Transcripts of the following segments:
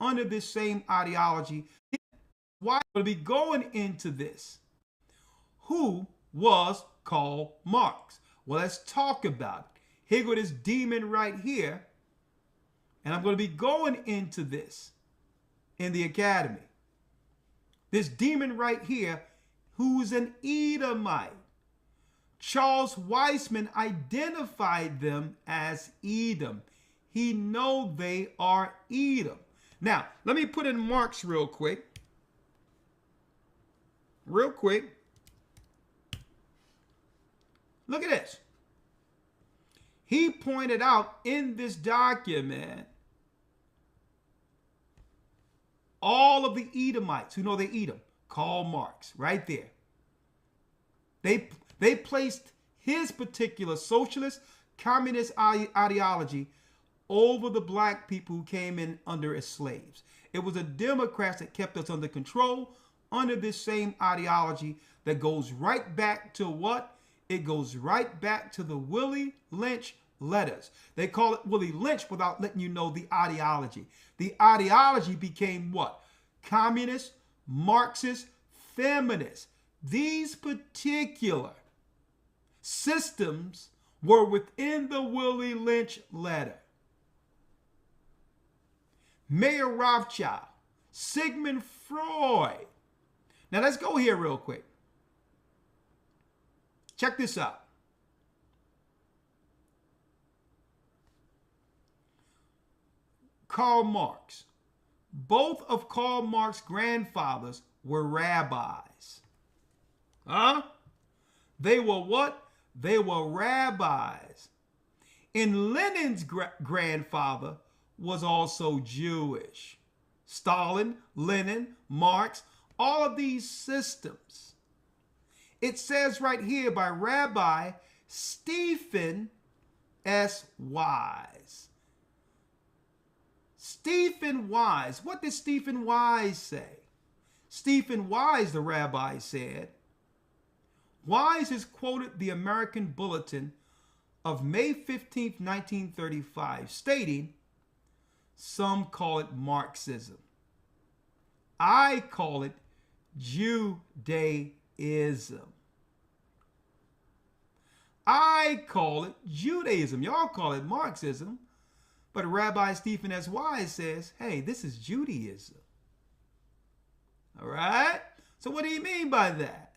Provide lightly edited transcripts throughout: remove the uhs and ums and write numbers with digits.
under this same ideology. Why we'll be going into this? Who was Karl Marx? Well, let's talk about it. Here go this demon right here, and I'm going to be going into this in the academy. This demon right here, who's an Edomite. Charles Weisman identified them as Edom. He know they are Edom. Now, let me put in Marx real quick. Real quick. Look at this. He pointed out in this document all of the Edomites who know they Edom. Karl Marx, right there. They placed his particular socialist, communist ideology over the black people who came in under as slaves. It was the Democrats that kept us under control, under this same ideology that goes right back to what? It goes right back to the Willie Lynch letters. They call it Willie Lynch without letting you know the ideology. The ideology became what? Communist, Marxist, feminist. These particular systems were within the Willie Lynch letter. Mayer Rothschild, Sigmund Freud. Now let's go here real quick. Check this out. Karl Marx. Both of Karl Marx's grandfathers were rabbis. Huh? They were what? They were rabbis. And Lenin's grandfather was also Jewish. Stalin, Lenin, Marx, all of these systems. It says right here by Rabbi Stephen S. Wise. Stephen Wise. What did Stephen Wise say? Stephen Wise, the rabbi, said, Wise has quoted the American Bulletin of May 15, 1935, stating, some call it Marxism. I call it Judaism. I call it Judaism. Y'all call it Marxism. But Rabbi Stephen S. Wise says, hey, this is Judaism. All right? So what do you mean by that?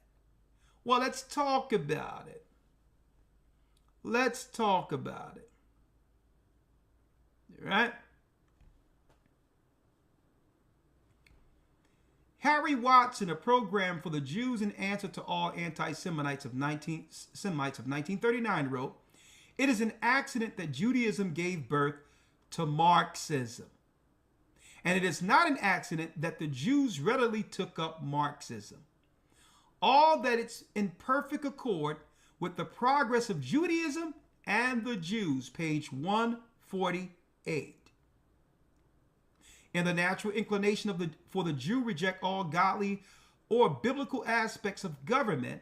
Well, let's talk about it. Let's talk about it. All right? Harry Watson, a program for the Jews in answer to all anti-Semites of 1939, wrote, it is an accident that Judaism gave birth to Marxism. And it is not an accident that the Jews readily took up Marxism. All that it's in perfect accord with the progress of Judaism and the Jews, page 148. And the natural inclination for the Jew reject all godly or biblical aspects of government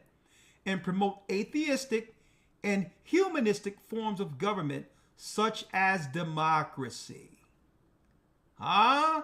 and promote atheistic and humanistic forms of government such as democracy. Huh?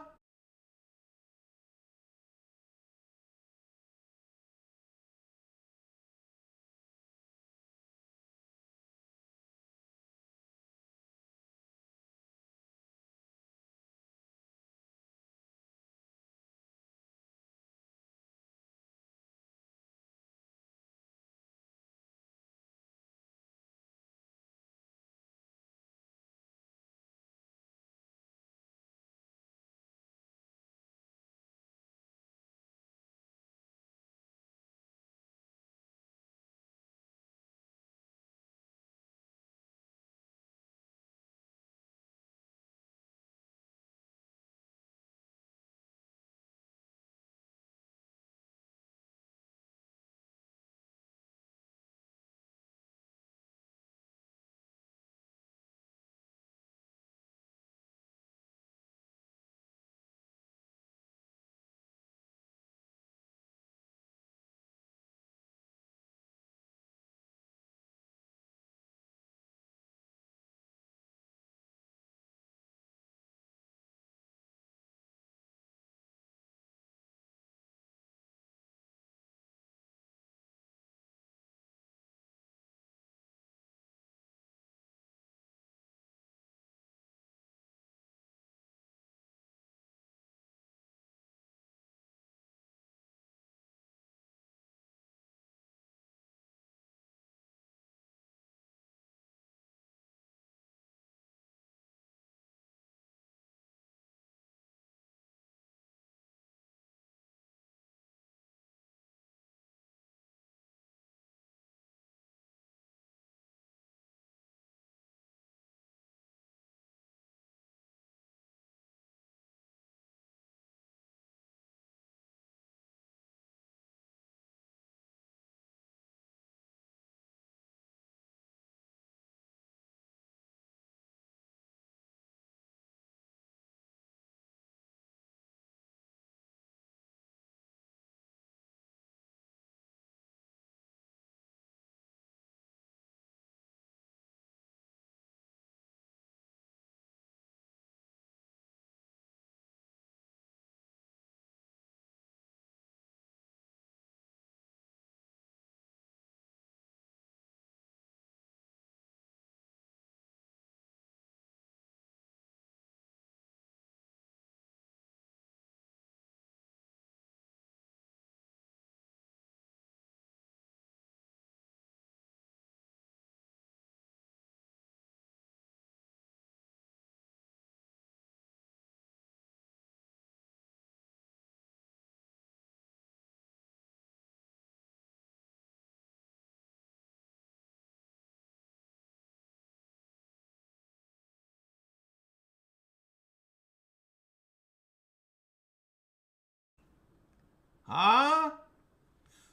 Huh?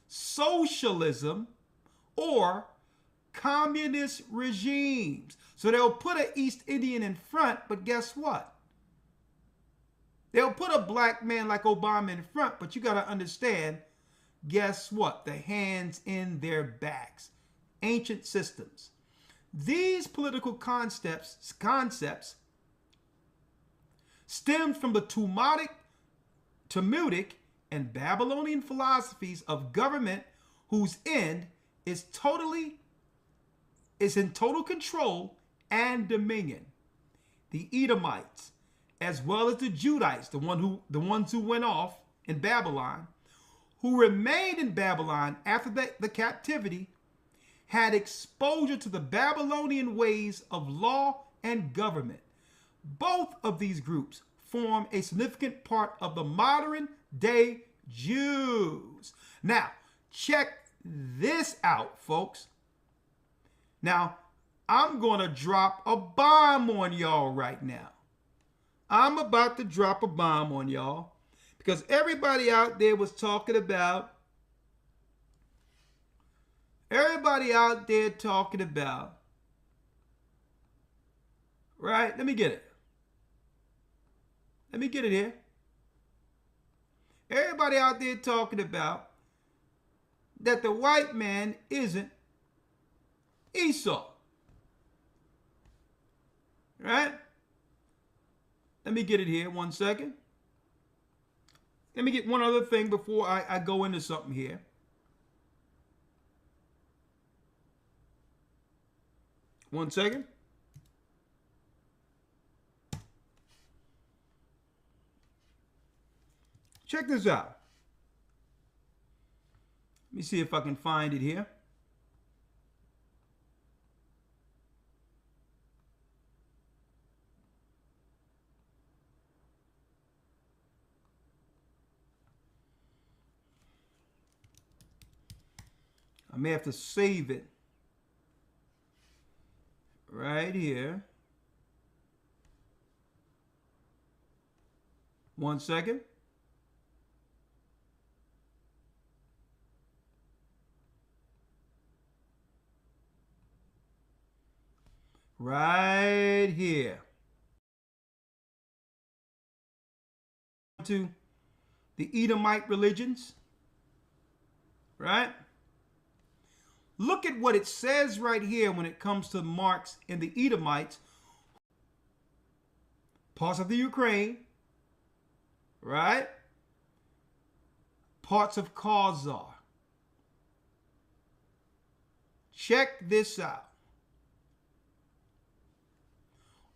Socialism or communist regimes. So they'll put an East Indian in front, but guess what? They'll put a black man like Obama in front, but you got to understand, guess what? The hands in their backs. Ancient systems. These political concepts stemmed from the Talmudic and Babylonian philosophies of government whose end is in total control and dominion. The Edomites, as well as the Judites, the ones who went off in Babylon, who remained in Babylon after the captivity, had exposure to the Babylonian ways of law and government. Both of these groups form a significant part of the modern day Jews. Now, check this out, folks. Now, I'm going to drop a bomb on y'all right now. I'm about to drop a bomb on y'all because everybody out there was talking about right? Let me get it here. Everybody out there talking about that the white man isn't Esau. Right? Let me get it here 1 second. Let me get one other thing before I go into something here. One second. Check this out. Let me see if I can find it here. I may have to save it right here. 1 second. Right here. To the Edomite religions. Right? Look at what it says right here when it comes to Marx and the Edomites. Parts of the Ukraine, right? Parts of Khazar. Check this out.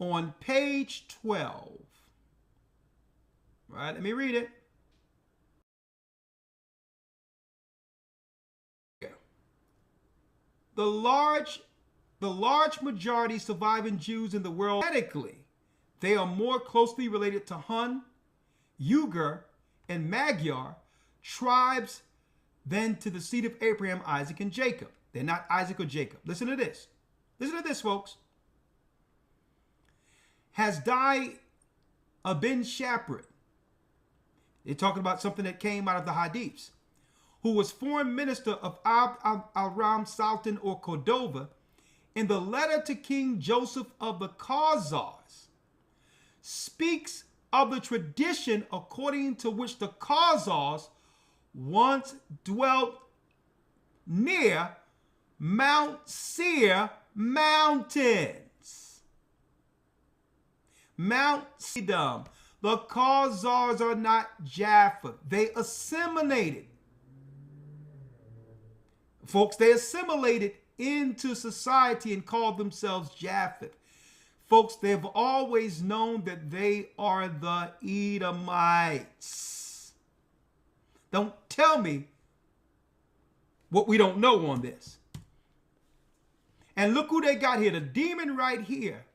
On page 12, right? Let me read it. The large majority surviving Jews in the world, genetically, they are more closely related to Hun, Uyghur, and Magyar tribes than to the seed of Abraham, Isaac, and Jacob. They're not Isaac or Jacob. Listen to this. Listen to this, folks. Hasdai ibn Shaprat. They're talking about something that came out of the Hadiths. Who was foreign minister of al-Ram Sultan or Cordova, in the letter to King Joseph of the Khazars, speaks of the tradition according to which the Khazars once dwelt near Mount Seir mountains. Mount Sedum. The Khazars are not Jaffa. They assimilated. Folks, they assimilated into society and called themselves Japheth. Folks, they've always known that they are the Edomites. Don't tell me what we don't know on this. And look who they got here. The demon right here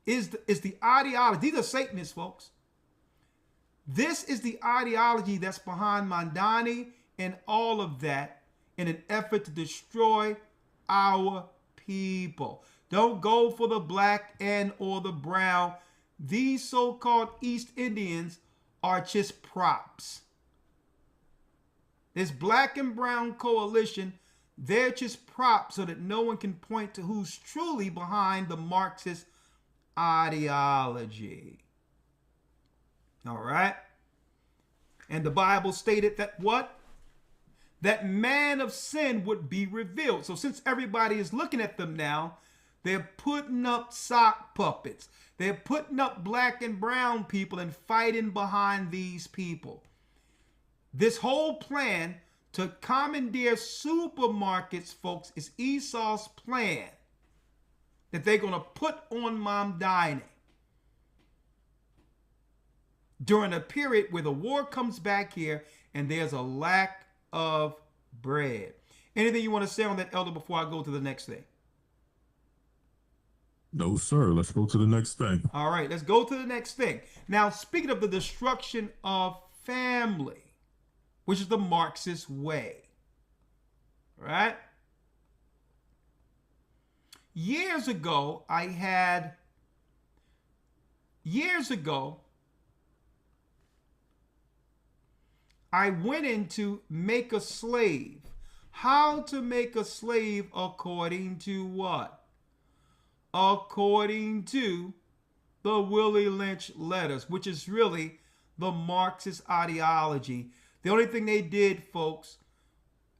is the ideology. These are Satanists, folks. This is the ideology that's behind Mandani and all of that in an effort to destroy our people. Don't go for the black and or the brown. These so-called East Indians are just props. This black and brown coalition, they're just props so that no one can point to who's truly behind the Marxist ideology. All right? And the Bible stated that what? That man of sin would be revealed. So since everybody is looking at them now, they're putting up sock puppets. They're putting up black and brown people and fighting behind these people. This whole plan to commandeer supermarkets, folks, is Esau's plan that they're going to put on Mom Dining during a period where the war comes back here and there's a lack of bread. Anything you want to say on that, Elder, before I go to the next thing? No, sir. Let's go to the next thing. All right, let's go to the next thing. Now, speaking of the destruction of family, which is the Marxist way, right? Years ago, I went into Make a Slave. How to make a slave according to what? According to the Willie Lynch letters, which is really the Marxist ideology. The only thing they did, folks,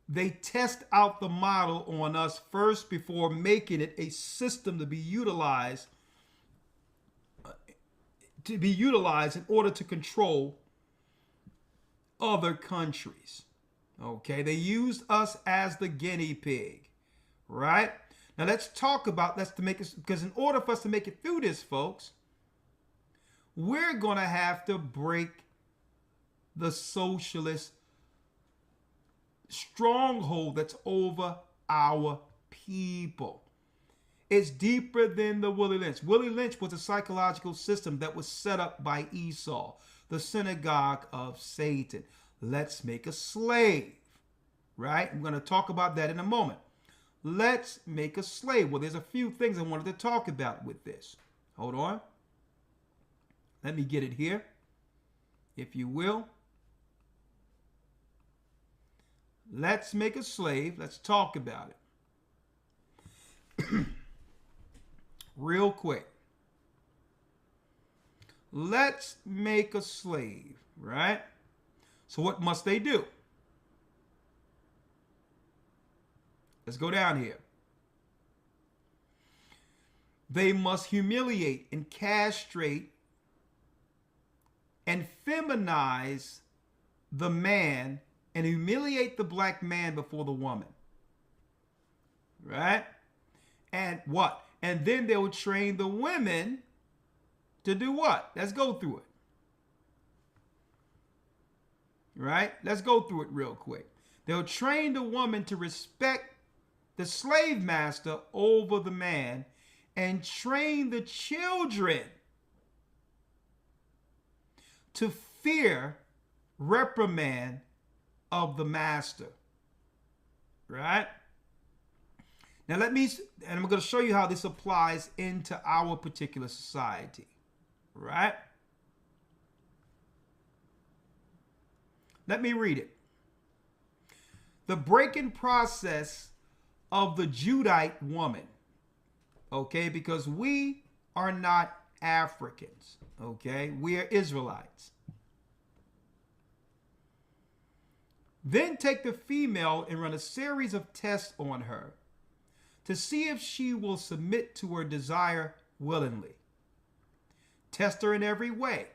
they test out the model on us first before making it a system to be utilized in order to control other countries. Okay, they used us as the guinea pig, right? Now let's talk about because in order for us to make it through this, folks, we're going to have to break the socialist stronghold that's over our people. It's deeper than the Willie Lynch. Willie Lynch was a psychological system that was set up by Esau, the synagogue of Satan. Let's make a slave, right? I'm going to talk about that in a moment. Let's make a slave. Well, there's a few things I wanted to talk about with this. Hold on. Let me get it here, if you will. Let's make a slave. Let's talk about it. Real quick. Let's make a slave, right? So what must they do? Let's go down here. They must humiliate and castrate and feminize the man and humiliate the black man before the woman. Right? And what? And then they will train the women to do what? Let's go through it. Right? Let's go through it real quick. They'll train the woman to respect the slave master over the man and train the children to fear reprimand of the master. Right? Now and I'm going to show you how this applies into our particular society. Right? Let me read it. The breaking process of the Judite woman. Okay? Because we are not Africans. Okay? We are Israelites. Then take the female and run a series of tests on her to see if she will submit to her desire willingly. Test her in every way,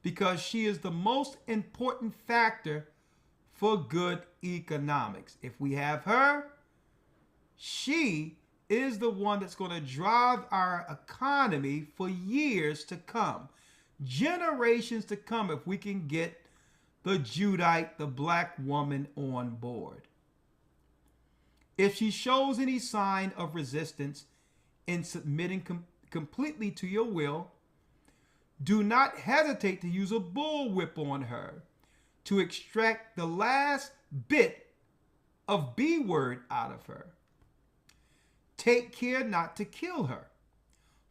because she is the most important factor for good economics. If we have her, she is the one that's going to drive our economy for years to come, generations to come, if we can get the Judite, the black woman, on board. If she shows any sign of resistance in submitting completely to your will, do not hesitate to use a bullwhip on her to extract the last bit of B word out of her. Take care not to kill her,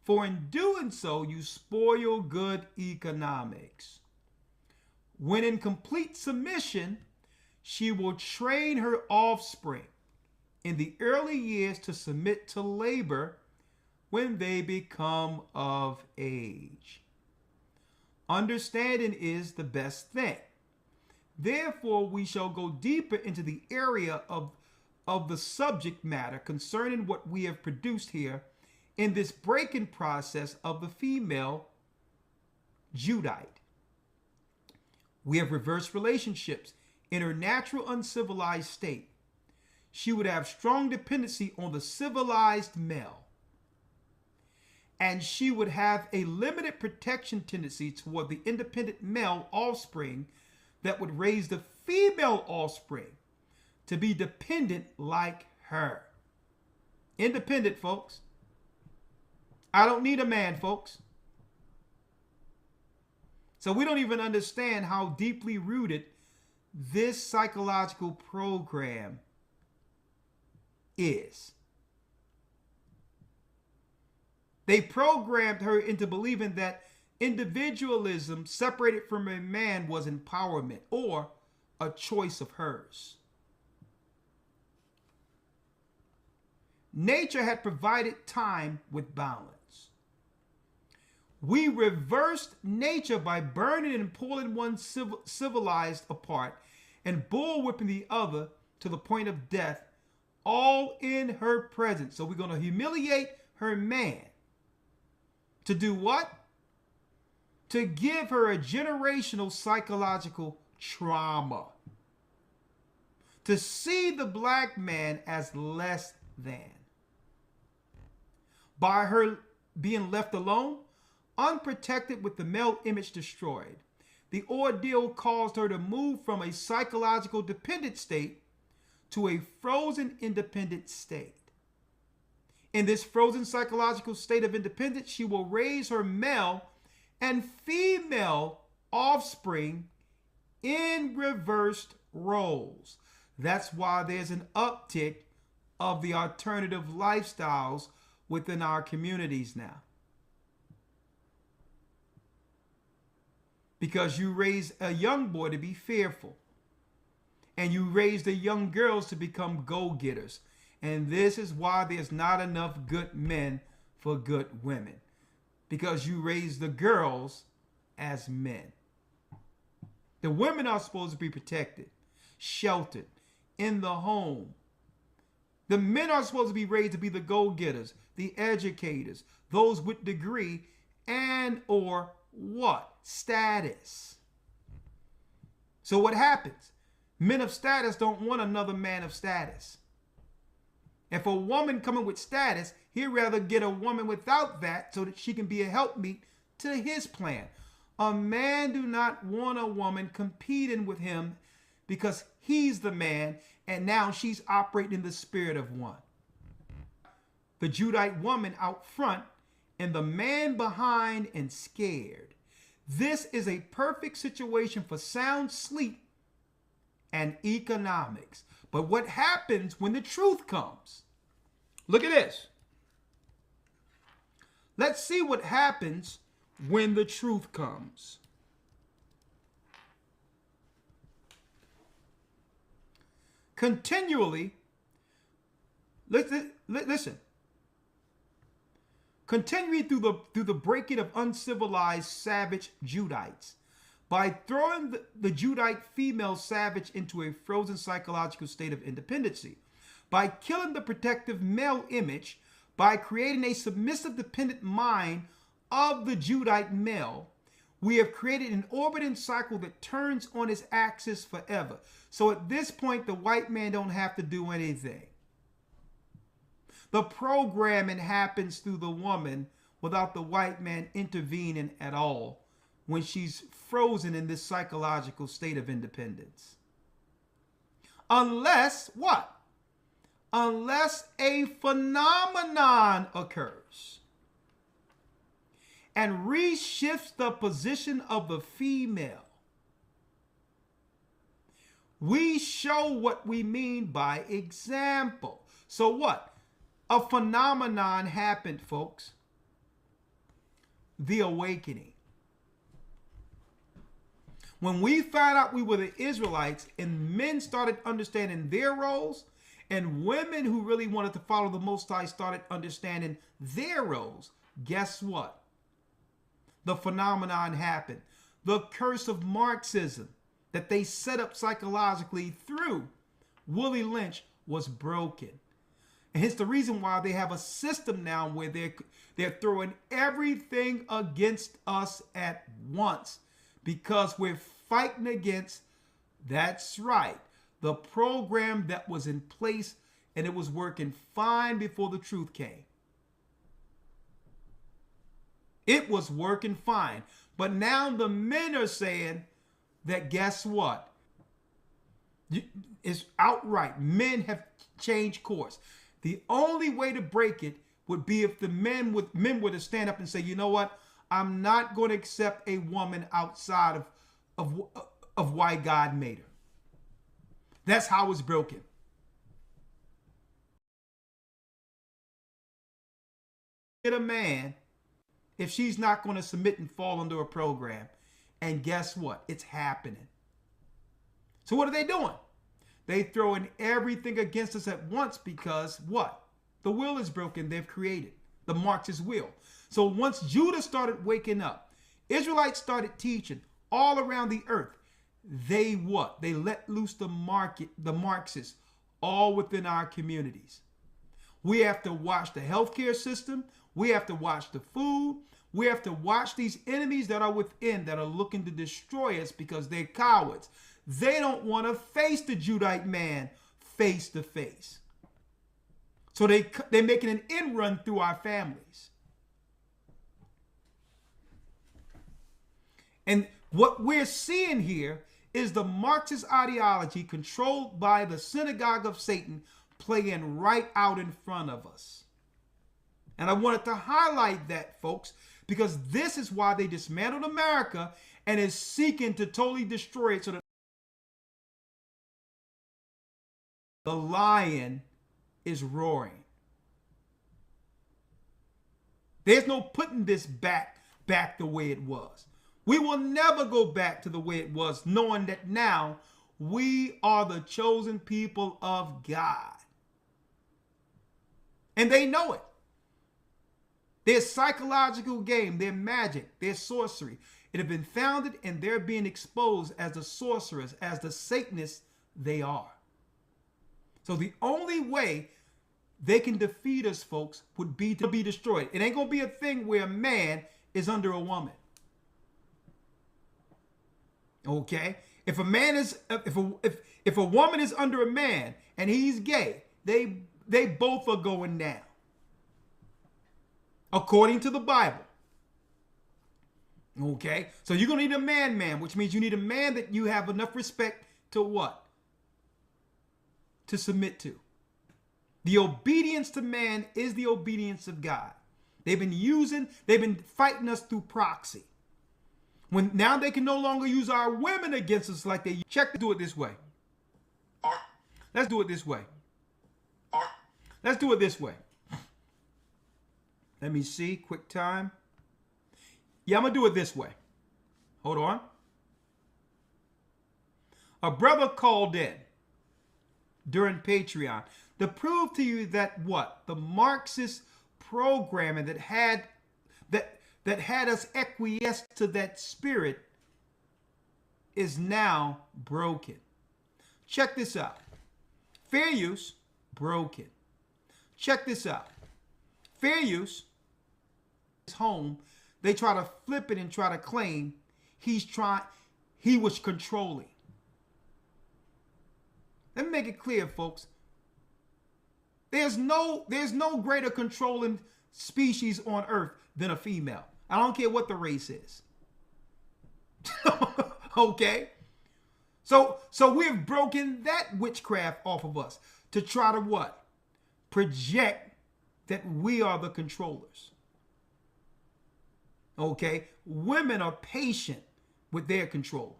for in doing so you spoil good economics. When in complete submission, She will train her offspring in the early years to submit to labor when they become of age. Understanding is the best thing. Therefore, we shall go deeper into the area of the subject matter concerning what we have produced here in this breaking process of the female Judite. We have reversed relationships. In her natural uncivilized state, she would have strong dependency on the civilized male, and she would have a limited protection tendency toward the independent male offspring that would raise the female offspring to be dependent like her. Independent, folks. I don't need a man, folks. So we don't even understand how deeply rooted this psychological program is. They programmed her into believing that individualism separated from a man was empowerment or a choice of hers. Nature had provided time with balance. We reversed nature by burning and pulling one civilized apart and bullwhipping the other to the point of death, all in her presence. So we're going to humiliate her man. To do what? To give her a generational psychological trauma. To see the black man as less than. By her being left alone, unprotected with the male image destroyed, the ordeal caused her to move from a psychological dependent state to a frozen independent state. In this frozen psychological state of independence, she will raise her male and female offspring in reversed roles. That's why there's an uptick of the alternative lifestyles within our communities now. Because you raise a young boy to be fearful. And you raise the young girls to become go-getters. And this is why there's not enough good men for good women. Because you raise the girls as men. The women are supposed to be protected, sheltered, in the home. The men are supposed to be raised to be the go-getters, the educators, those with degree and or what? Status. So what happens? Men of status don't want another man of status. If a woman coming with status, he'd rather get a woman without that so that she can be a helpmeet to his plan. A man do not want a woman competing with him because he's the man and now she's operating in the spirit of one. The Judite woman out front and the man behind and scared. This is a perfect situation for sound sleep and economics. But what happens when the truth comes? Look at this. Let's see what happens when the truth comes. Continually, listen. Continuing through the breaking of uncivilized savage Judites, by throwing the Judite female savage into a frozen psychological state of independency, by killing the protective male image, by creating a submissive dependent mind of the Judite male, we have created an orbiting cycle that turns on its axis forever. So at this point, the white man don't have to do anything. The programming happens through the woman without the white man intervening at all when she's frozen in this psychological state of independence. Unless what? Unless a phenomenon occurs and reshifts the position of the female. We show what we mean by example. So what? A phenomenon happened, folks. The awakening. When we found out we were the Israelites and men started understanding their roles, and women who really wanted to follow the Most High started understanding their roles, guess what? The phenomenon happened. The curse of Marxism that they set up psychologically through Willie Lynch was broken. And hence the reason why they have a system now where they're throwing everything against us at once, because we're fighting against, that's right, the program that was in place, and it was working fine before the truth came. It was working fine. But now the men are saying that, guess what? It's outright. Men have changed course. The only way to break it would be if the men were to stand up and say, you know what? I'm not going to accept a woman outside of why God made her. That's how it's broken. Get a man if she's not going to submit and fall under a program. And guess what? It's happening. So what are they doing? They throwing everything against us at once because what? The will is broken. They've created the Marxist will. So once Judah started waking up, Israelites started teaching all around the earth. They what? They let loose the Marxists all within our communities. We have to watch the healthcare system. We have to watch the food. We have to watch these enemies that are within, that are looking to destroy us because they're cowards. They don't want to face the Judite man face to face. So they're making an end run through our families. And what we're seeing here is the Marxist ideology controlled by the synagogue of Satan playing right out in front of us. And I wanted to highlight that, folks, because this is why they dismantled America and is seeking to totally destroy it so that the lion is roaring. There's no putting this back the way it was. We will never go back to the way it was, knowing that now we are the chosen people of God. And they know it. Their psychological game, their magic, their sorcery, it has been founded, and they're being exposed as the sorcerers, as the Satanists they are. So the only way they can defeat us, folks, would be to be destroyed. It ain't gonna be a thing where a man is under a woman. Okay? If a man is, if a woman is under a man and he's gay, they both are going down. According to the Bible. Okay? So you're going to need a man, which means you need a man that you have enough respect to what? To submit to. The obedience to man is the obedience of God. They've been fighting us through proxy. When now they can no longer use our women against us like they do it this way. Let's do it this way. Let's do it this way. Let me see. Quick time. Yeah, I'm going to do it this way. Hold on. A brother called in during Patreon to prove to you that what? The Marxist programming that had us acquiesce to that spirit is now broken. Check this out. Fair use, broken. Check this out. Fair use, home, they try to flip it and try to claim he was controlling. Let me make it clear, folks. There's no greater controlling species on earth than a female. I don't care what the race is. Okay? So we've broken that witchcraft off of us to try to what? Project that we are the controllers. Okay? Women are patient with their control.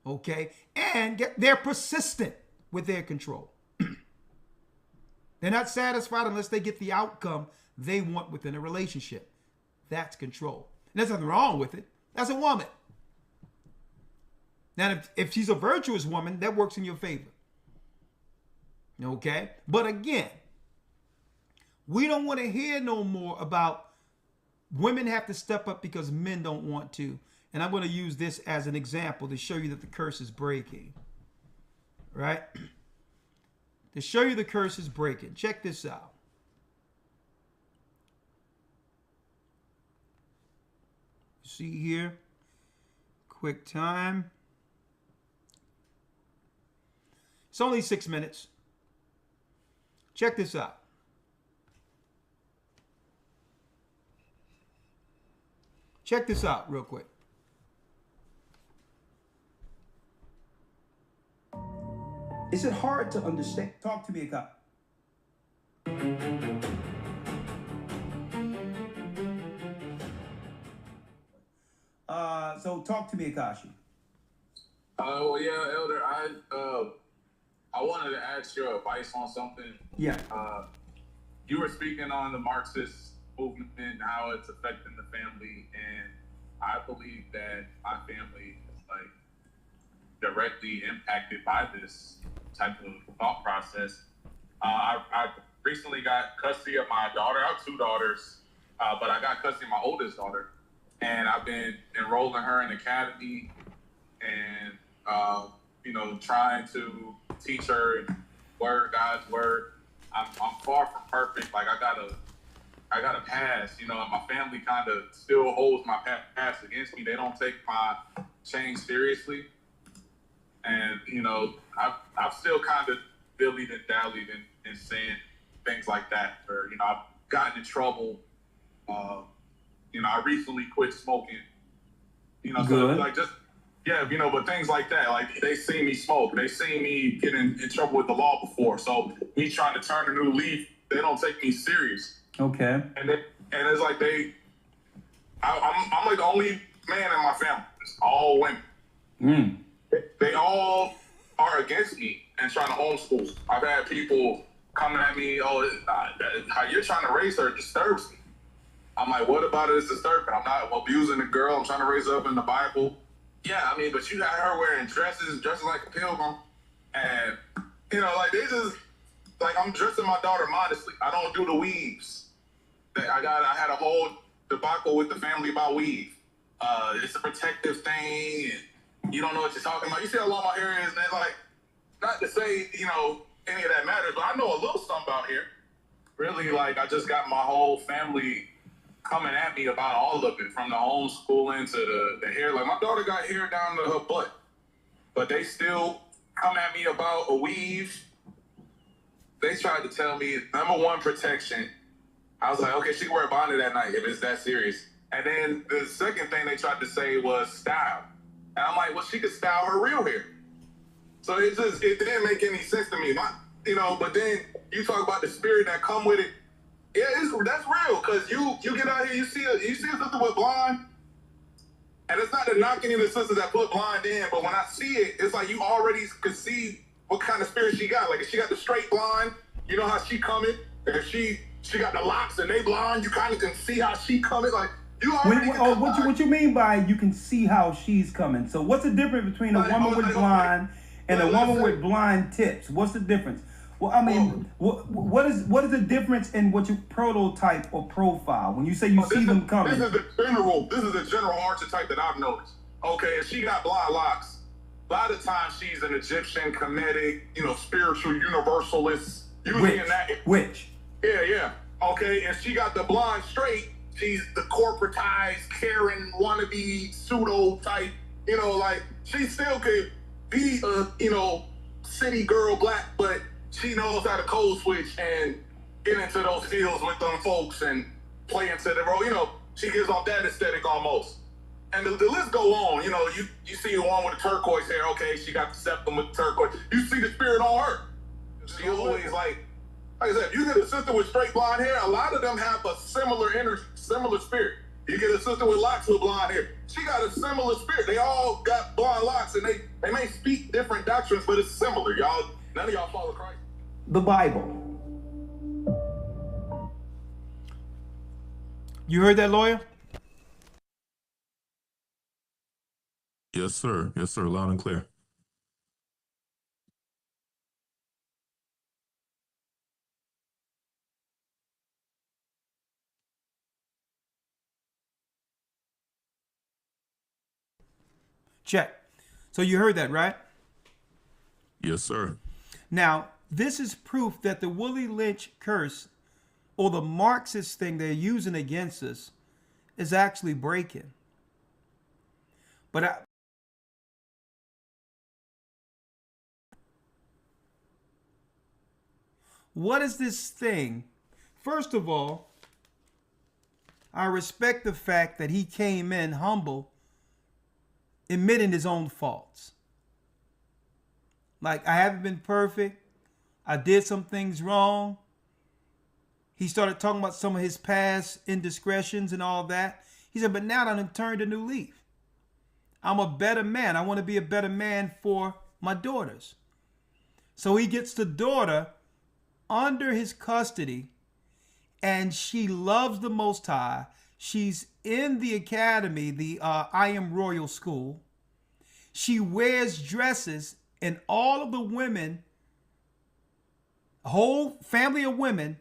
Okay? And they're persistent with their control. They're not satisfied unless they get the outcome they want within a relationship. That's control. And there's nothing wrong with it. That's a woman. Now, if she's a virtuous woman, that works in your favor. Okay? But again, we don't want to hear no more about women have to step up because men don't want to. And I'm going to use this as an example to show you that the curse is breaking. Right? To show you the curse is breaking. Check this out. See here. Quick time. It's only 6 minutes. Check this out. Check this out real quick. Is it hard to understand? Talk to me, Akashi. So talk to me, Akashi. Well, yeah, Elder, I wanted to ask your advice on something. Yeah. You were speaking on the Marxist movement and how it's affecting the family, and I believe that my family is like directly impacted by this type of thought process. I recently got custody of my daughter. I have 2 daughters, but I got custody of my oldest daughter, and I've been enrolling her in academy and trying to teach her God's word. I'm far from perfect. Like I got a past, and my family kind of still holds my past against me. They don't take my change seriously. And, I've still kind of dillied and dallied in saying things like that. Or, I've gotten in trouble. I recently quit smoking. Good. So like just, yeah, but things like that. Like they see me smoke. They see me get in trouble with the law before. So me trying to turn a new leaf, they don't take me serious. Okay. And it's like I'm like the only man in my family. It's all women. They all are against me and trying to homeschool. I've had people coming at me, how you're trying to raise her disturbs me. I'm like, what about it is disturbing? I'm not abusing the girl. I'm trying to raise her up in the Bible. Yeah, but you got her wearing dresses like a pilgrim. And, like they just, like I'm dressing my daughter modestly. I don't do the weaves. I had a whole debacle with the family about weave. It's a protective thing, and you don't know what you're talking about. You see how long my hair is, and they're like, not to say, any of that matters, but I know a little something about hair. Really, like, I just got my whole family coming at me about all of it, from the homeschooling to the hair. Like, my daughter got hair down to her butt, but they still come at me about a weave. They tried to tell me, number one, protection. I was like, okay, she can wear a bonnet at night if it's that serious. And then the second thing they tried to say was style. And I'm like, well, she could style her real hair. So it didn't make any sense to me. But then you talk about the spirit that come with it. Yeah, that's real. Cause you get out here, you see a sister with blonde. And it's not the knocking in the sisters that put blonde in, but when I see it, it's like you already could see what kind of spirit she got. Like if she got the straight blonde, you know how she coming. If she got the locks and they blonde, you kind of can see how she coming. Like you already. What you mean by you can see how she's coming? So what's the difference between a woman with blonde and a woman with blonde tips? What's the difference? Well, I mean, what is the difference in what you prototype or profile when you say you see them coming? This is the general archetype that I've noticed. Okay, if she got blonde locks, a lot of times she's an Egyptian, Kemetic, spiritual universalist. Which? Yeah. Okay, and she got the blonde straight. She's the corporatized, Karen wannabe, pseudo type. Like she still could be a city girl black, but she knows how to code switch and get into those fields with them folks and play into the role. She gives off that aesthetic almost. And the list go on. You see the one with the turquoise hair. Okay, she got the septum with the turquoise. You see the spirit on her. She always like I said, you get a sister with straight blonde hair, a lot of them have a similar energy, similar spirit. You get a sister with locks with blonde hair. She got a similar spirit. They all got blonde locks, and they may speak different doctrines, but it's similar. None of y'all follow Christ. The Bible. You heard that, lawyer? Yes, sir. Yes, sir. Loud and clear. Check. So you heard that, right? Yes, sir. Now, this is proof that the Willie Lynch curse or the Marxist thing they're using against us is actually breaking. But what is this thing? First of all, I respect the fact that he came in humble, admitting his own faults. Like, I haven't been perfect. I did some things wrong. He started talking about some of his past indiscretions and all that. He said, but now I've turned a new leaf. I'm a better man. I want to be a better man for my daughters. So he gets the daughter under his custody, and she loves the Most High. She's in the academy, the I Am Royal School. She wears dresses, and all of the women, a whole family of women,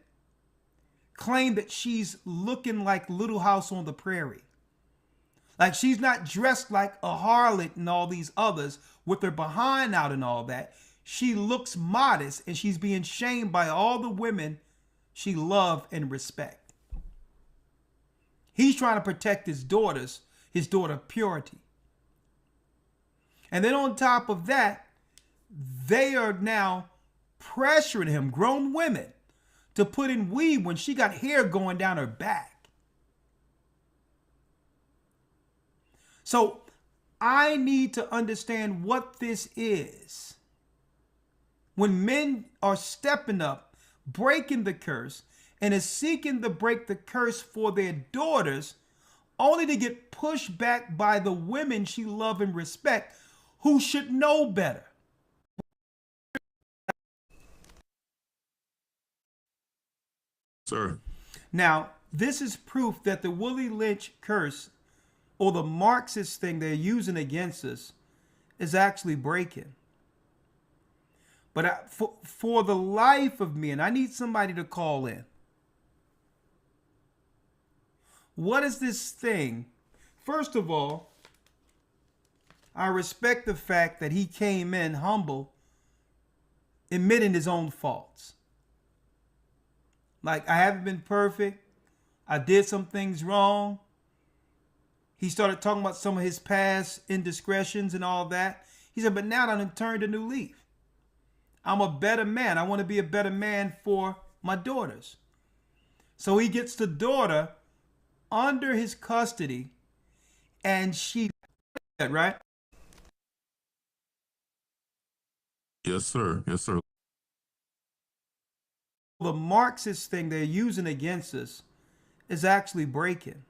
claim that she's looking like Little House on the Prairie. Like, she's not dressed like a harlot and all these others with her behind out and all that. She looks modest, and she's being shamed by all the women she loves and respects. He's trying to protect his daughter purity. And then on top of that, they are now pressuring him, grown women, to put in weave when she got hair going down her back. So I need to understand what this is. When men are stepping up, breaking the curse, and is seeking to break the curse for their daughters, only to get pushed back by the women she loves and respects, who should know better. Sir. Now, this is proof that the Willie Lynch curse or the Marxist thing they're using against us is actually breaking. But for the life of me, and I need somebody to call in. What is this thing? First of all, I respect the fact that he came in humble, admitting his own faults. Like, I haven't been perfect. I did some things wrong. He started talking about some of his past indiscretions and all that. He said, but now I've turned a new leaf. I'm a better man. I want to be a better man for my daughters. So he gets the daughter under his custody, and she, right? Yes, sir. Yes, sir. The Marxist thing they're using against us is actually breaking.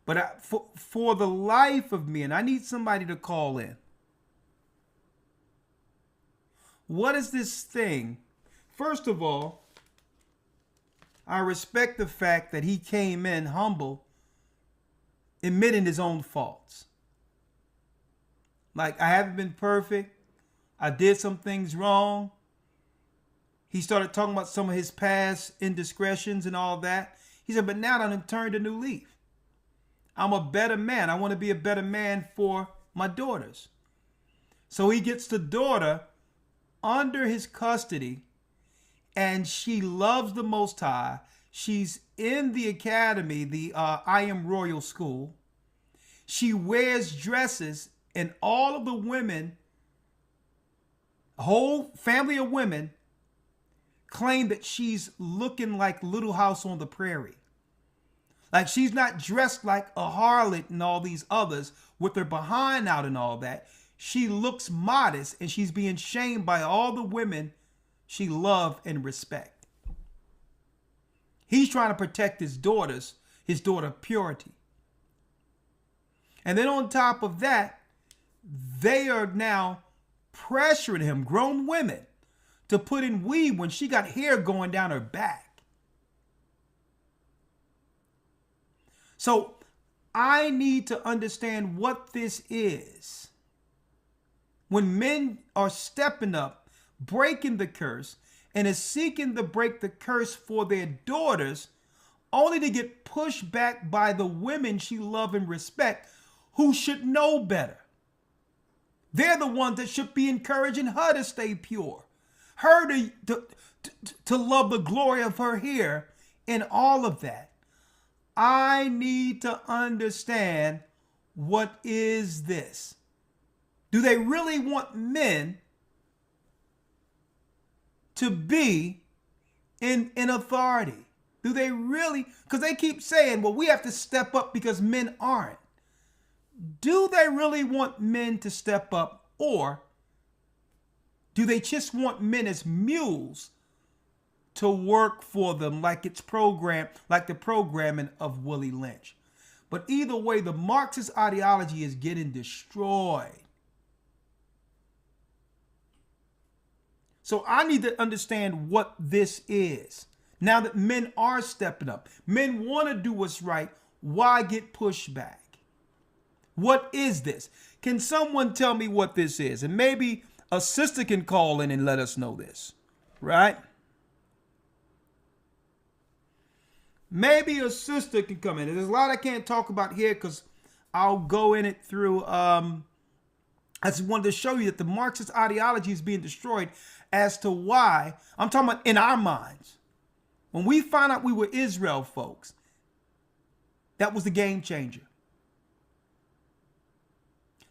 But for the life of me, and I need somebody to call in. What is this thing? First of all, I respect the fact that he came in humble, admitting his own faults. Like, I haven't been perfect. I did some things wrong. He started talking about some of his past indiscretions and all that. He said, but now I've turned a new leaf. I'm a better man. I want to be a better man for my daughters. So he gets the daughter under his custody, and she loves the Most High. She's in the academy, the I Am Royal School. She wears dresses, and all of the women, a whole family of women, claim that she's looking like Little House on the Prairie. Like, she's not dressed like a harlot and all these others with her behind out and all that. She looks modest, and she's being shamed by all the women she loves and respects. He's trying to protect his daughter purity. And then on top of that, they are now pressuring him, grown women, to put in weave when she got hair going down her back. So I need to understand what this is. When men are stepping up, breaking the curse, and is seeking to break the curse for their daughters, only to get pushed back by the women she loves and respects, who should know better. They're the ones that should be encouraging her to stay pure, her to love the glory of her hair and all of that. I need to understand, what is this? Do they really want men to be in authority? Do they really? Because they keep saying, well, we have to step up because men aren't. Do they really want men to step up, or do they just want men as mules to work for them, like it's programmed, like the programming of Willie Lynch? But either way, the Marxist ideology is getting destroyed. So I need to understand what this is. Now that men are stepping up, men want to do what's right, why get pushed back? What is this? Can someone tell me what this is? And maybe a sister can call in and let us know this, right? Maybe a sister can come in. There's a lot I can't talk about here because I'll go in it through. I just wanted to show you that the Marxist ideology is being destroyed as to why. I'm talking about in our minds. When we found out we were Israel folks, that was the game changer.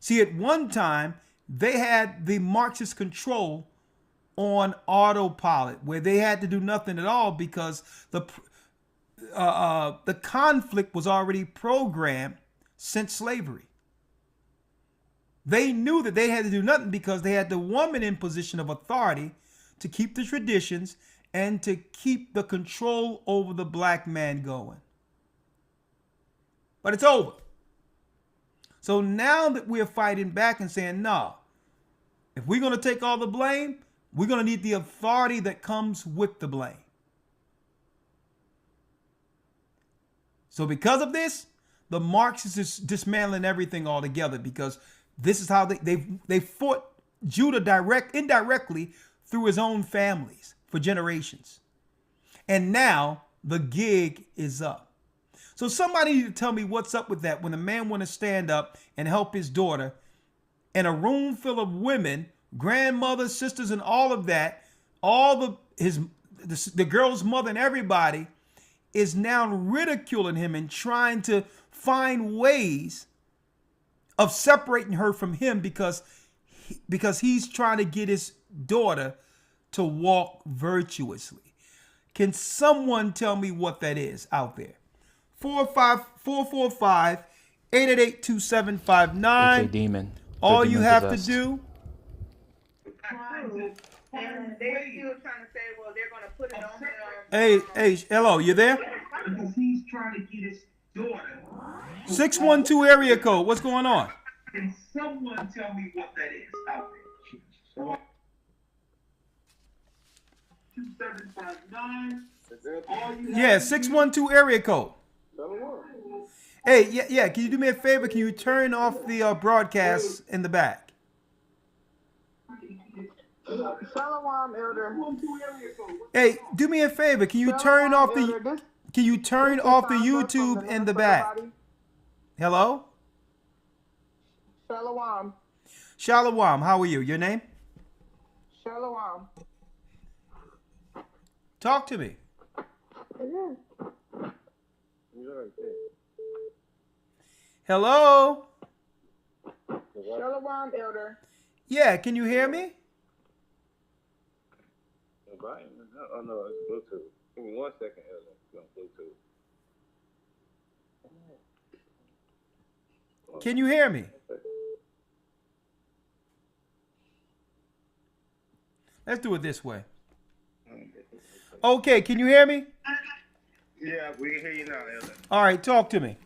See, at one time, they had the Marxist control on autopilot, where they had to do nothing at all because the conflict was already programmed since slavery. They knew that they had to do nothing because they had the woman in position of authority to keep the traditions and to keep the control over the black man going. But it's over. So now that we're fighting back and saying, no, if we're going to take all the blame, we're going to need the authority that comes with the blame. So because of this, the Marxists is dismantling everything altogether, because this is how they fought Judah indirectly through his own families for generations. And now the gig is up. So somebody need to tell me what's up with that when a man want to stand up and help his daughter in a room full of women, grandmothers, sisters, and all of that, all the girl's mother and everybody is now ridiculing him and trying to find ways of separating her from him because he's trying to get his daughter to walk virtuously. Can someone tell me what that is out there? 445-888-2759. Demon. All you have to do. And they're still trying to say, well, they're going to put it on him. Hey, hello, you there? Because he's trying to get his daughter. 612 area code. What's going on? Can someone tell me what that is out there? 2759. Yeah, 612 area code. Hey, yeah. Can you do me a favor? Can you turn off the broadcast in the back? Shalom, Elder. Hey, do me a favor. Can you turn off the YouTube in the back? Hello? Shalom. Shalom. How are you? Your name? Shalom. Talk to me. Hello? Shalom, Elder. Yeah, can you hear me? Oh, no, it's Bluetooth. Give me 1 second, Elder. It's on Bluetooth. Can you hear me? Let's do it this way. Okay, can you hear me? Yeah, we can hear you now, Elder. All right, talk to me.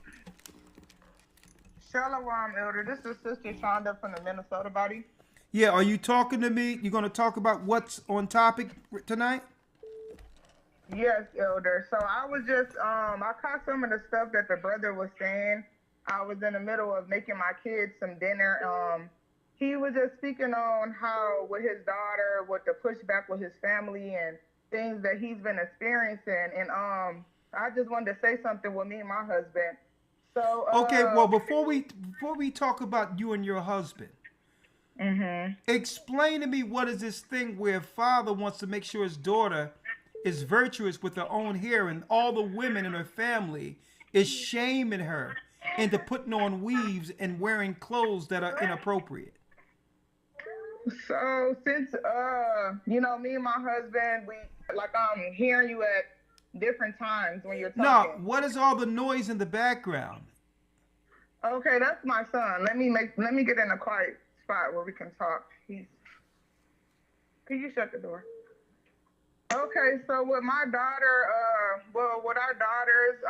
Shalom, Elder. This is Sister Shonda from the Minnesota body. Yeah, are you talking to me? You're going to talk about what's on topic tonight? Yes, Elder. So I was just, I caught some of the stuff that the brother was saying, I was in the middle of making my kids some dinner. He was just speaking on how with his daughter, with the pushback with his family and things that he's been experiencing. And I just wanted to say something with me and my husband. So Okay, well, before we talk about you and your husband, explain to me, what is this thing where a father wants to make sure his daughter is virtuous with her own hair, and all the women in her family is shaming her into putting on weaves and wearing clothes that are inappropriate? So since you know, me and my husband, we I'm hearing you at different times when you're No, talking. what is all the noise in the background? Okay, that's my son. Let me get in a quiet spot where we can talk. Can you shut the door? Okay, so with my daughter, with our daughters,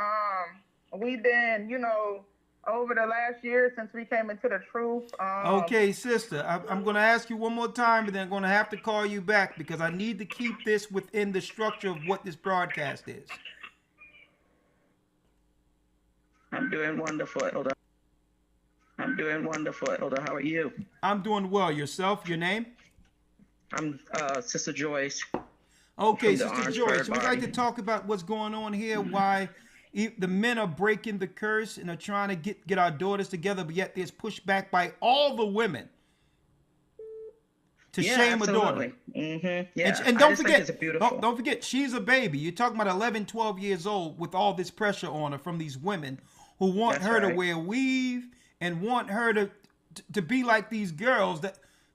we've been, you know, over the last year since we came into the truth. Okay, sister, I'm going to ask you one more time, and then I'm going to have to call you back because I need to keep this within the structure of what this broadcast is. I'm doing wonderful, Elder. I'm doing wonderful, Elder. How are you? I'm doing well. Yourself? Your name? I'm Sister Joyce. Okay, From the Sister Orangeburg Joyce, we'd like to Body. talk about what's going on here, why the men are breaking the curse and are trying to get our daughters together, but yet there's pushback by all the women to shame a daughter. Mm-hmm. Yeah, And I don't just think forget, it's beautiful. don't forget, she's a baby. You're talking about 11, 12 years old with all this pressure on her from these women who want That's her to right. wear weave and want her to be like these girls,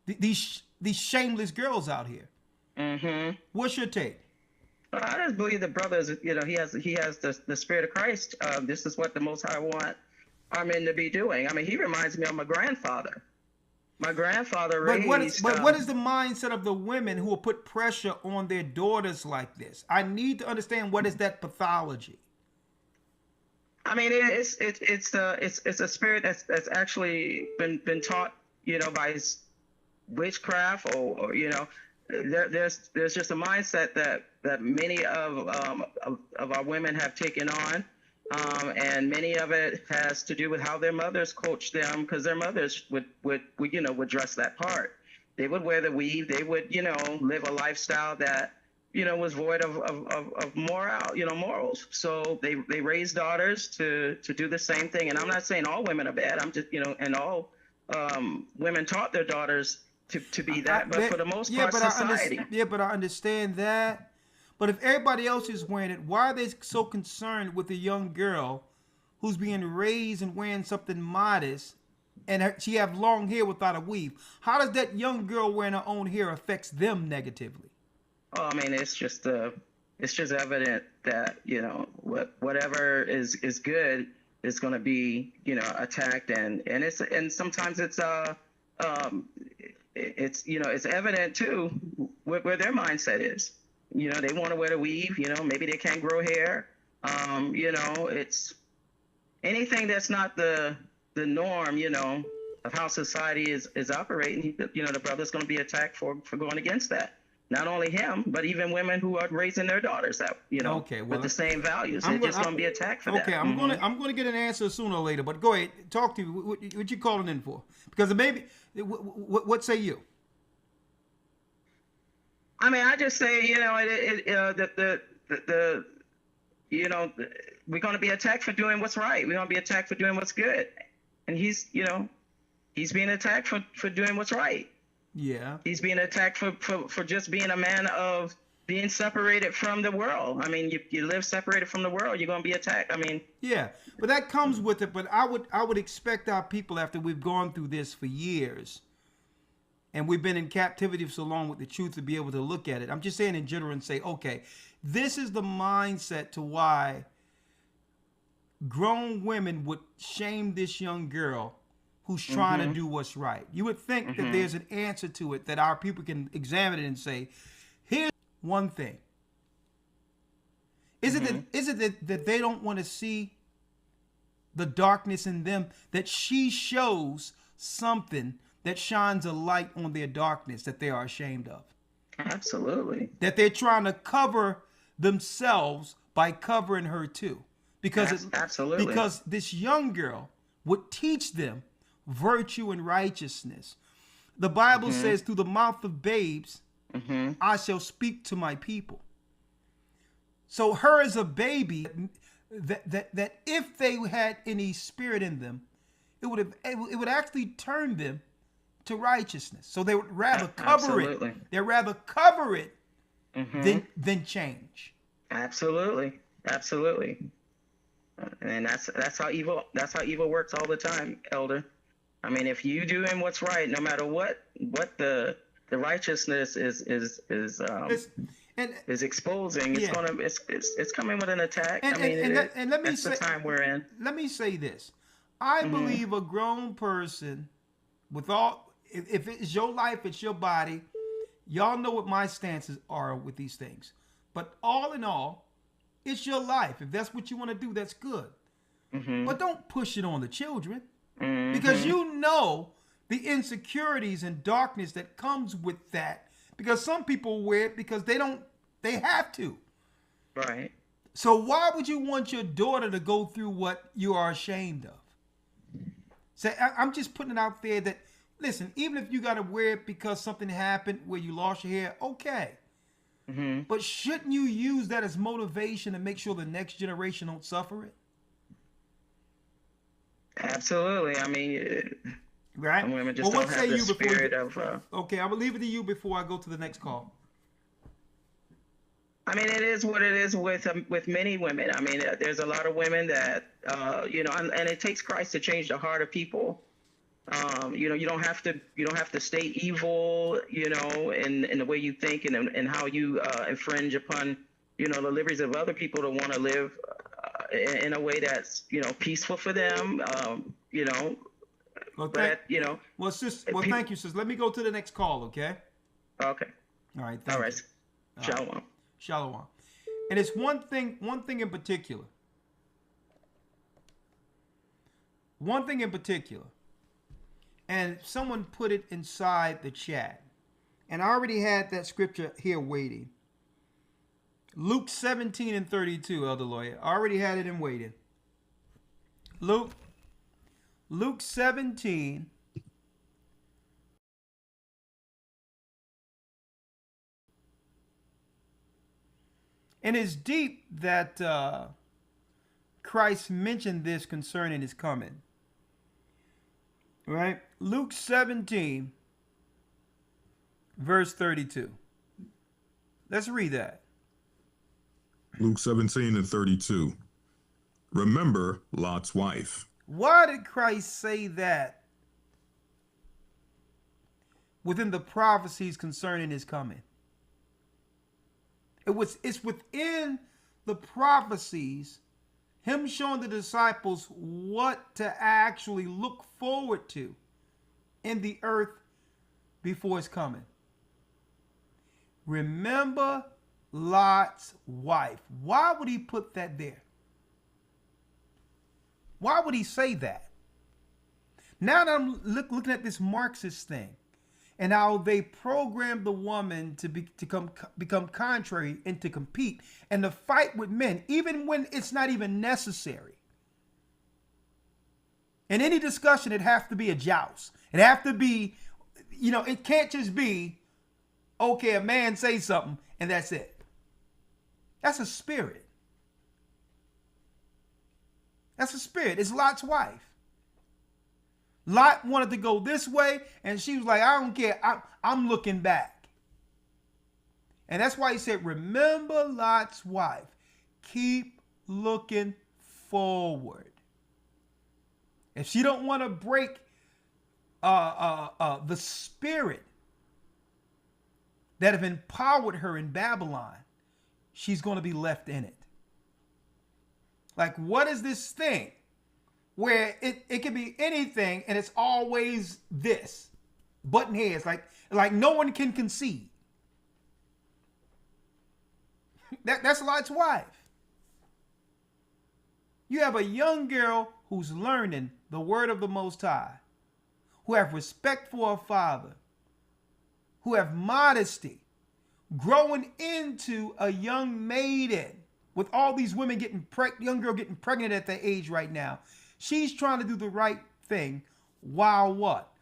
these shameless girls out here. Mm-hmm. What's your take? Well, I just believe the brother is, you know, he has the Spirit of Christ. This is what the Most High want our men to be doing. I mean, he reminds me of my grandfather. My grandfather But raised. what is the mindset of the women who will put pressure on their daughters like this? I need to understand, what is that pathology? I mean, it's a spirit that's actually been taught, you know, by witchcraft or you know, there's just a mindset that many of our women have taken on, and many of it has to do with how their mothers coached them, because their mothers would dress that part. They would wear the weave. They would, you know, live a lifestyle that, you know, was void of morals. So they raised daughters to do the same thing. And I'm not saying all women are bad. I'm just, you know, and all women taught their daughters to be that. But for the most part, society. But I understand that. But if everybody else is wearing it, why are they so concerned with a young girl who's being raised and wearing something modest, and she have long hair without a weave? How does that young girl wearing her own hair affects them negatively? Oh, I mean, it's just evident that, you know, whatever is good is going to be, you know, attacked, and sometimes it's you know, it's evident too where their mindset is. You know, they want to wear the weave. You know, maybe they can't grow hair. You know, it's anything that's not the norm, you know, of how society is operating. You know, the brother's going to be attacked for going against that. Not only him, but even women who are raising their daughters that, you know, with the same values. They're just going to be attacked for that. Okay, I'm gonna get an answer sooner or later. But go ahead, talk to me. What you calling in for? Because maybe what say you? I mean, I just say, you know, you know, we're going to be attacked for doing what's right. We're going to be attacked for doing what's good, and he's being attacked for doing what's right. Yeah. He's being attacked for just being a man of being separated from the world. I mean, you live separated from the world, you're going to be attacked. I mean, yeah, but that comes with it. But I would expect our people, after we've gone through this for years, and we've been in captivity for so long with the truth, to be able to look at it. I'm just saying in general and say, okay, this is the mindset to why grown women would shame this young girl who's trying to do what's right. You would think that there's an answer to it, that our people can examine it and say, here's one thing. Is it that they don't want to see the darkness in them, that she shows something that shines a light on their darkness that they are ashamed of? absolutely. That they're trying to cover themselves by covering her too. Because Absolutely. because this young girl would teach them virtue and righteousness. The Bible says, through the mouth of babes, I shall speak to my people. So her as a baby, that if they had any spirit in them, it would actually turn them to righteousness. So they would rather cover Absolutely. it. They'd rather cover it than change. Absolutely. And that's how evil works all the time, Elder. I mean, if you doing what's right, no matter what the righteousness is exposing, it's coming with an attack. And let me that's say, the time we're in. Let me say this. I believe a grown person, with all, if it's your life, it's your body, y'all know what my stances are with these things. But all in all, it's your life. If that's what you want to do, that's good. But don't push it on the children, because you know the insecurities and darkness that comes with that. Because some people wear it because they have to. Right. So why would you want your daughter to go through what you are ashamed of? So I'm just putting it out there that, listen, even if you got to wear it because something happened where you lost your hair, okay. But shouldn't you use that as motivation to make sure the next generation don't suffer it? Absolutely. I mean, right? Some women just don't have the spirit of... Okay, I will leave it to you before I go to the next call. I mean, it is what it is with many women. I mean, there's a lot of women that, and it takes Christ to change the heart of people. You don't have to stay evil, in the way you think and how you infringe upon, the liberties of other people to want to live in a way that's, peaceful for them. Well, thank you, sis. Let me go to the next call, okay? Okay. All right. All right. Shalom. Shalom. And it's one thing in particular. And someone put it inside the chat. And I already had that scripture here waiting. Luke 17:32, Elder Lawyer. I already had it in waiting. Luke 17. And it's deep that Christ mentioned this concerning his coming. Right? Luke 17, verse 32. Let's read that. Luke 17:32. Remember Lot's wife. Why did Christ say that within the prophecies concerning his coming? It's within the prophecies, him showing the disciples what to actually look forward to in the earth before his coming. Remember Lot's wife. Why would he put that there? Why would he say that? Now that I'm looking at this Marxist thing, and how they program the woman to become contrary and to compete and to fight with men, even when it's not even necessary. In any discussion, it has to be a joust. It has to be, it can't just be, okay, a man says something and that's it. That's a spirit. That's a spirit. It's Lot's wife. Lot wanted to go this way, and she was like, I don't care. I'm looking back. And that's why he said, remember Lot's wife. Keep looking forward. If she don't want to break the spirit that have empowered her in Babylon, she's going to be left in it. Like, what is this thing? Where it can be anything and it's always this. Button heads, like no one can concede. That's Lot's wife. You have a young girl who's learning the word of the Most High, who have respect for her father, who have modesty, growing into a young maiden with all these women young girl getting pregnant at their age right now. She's trying to do the right thing while what?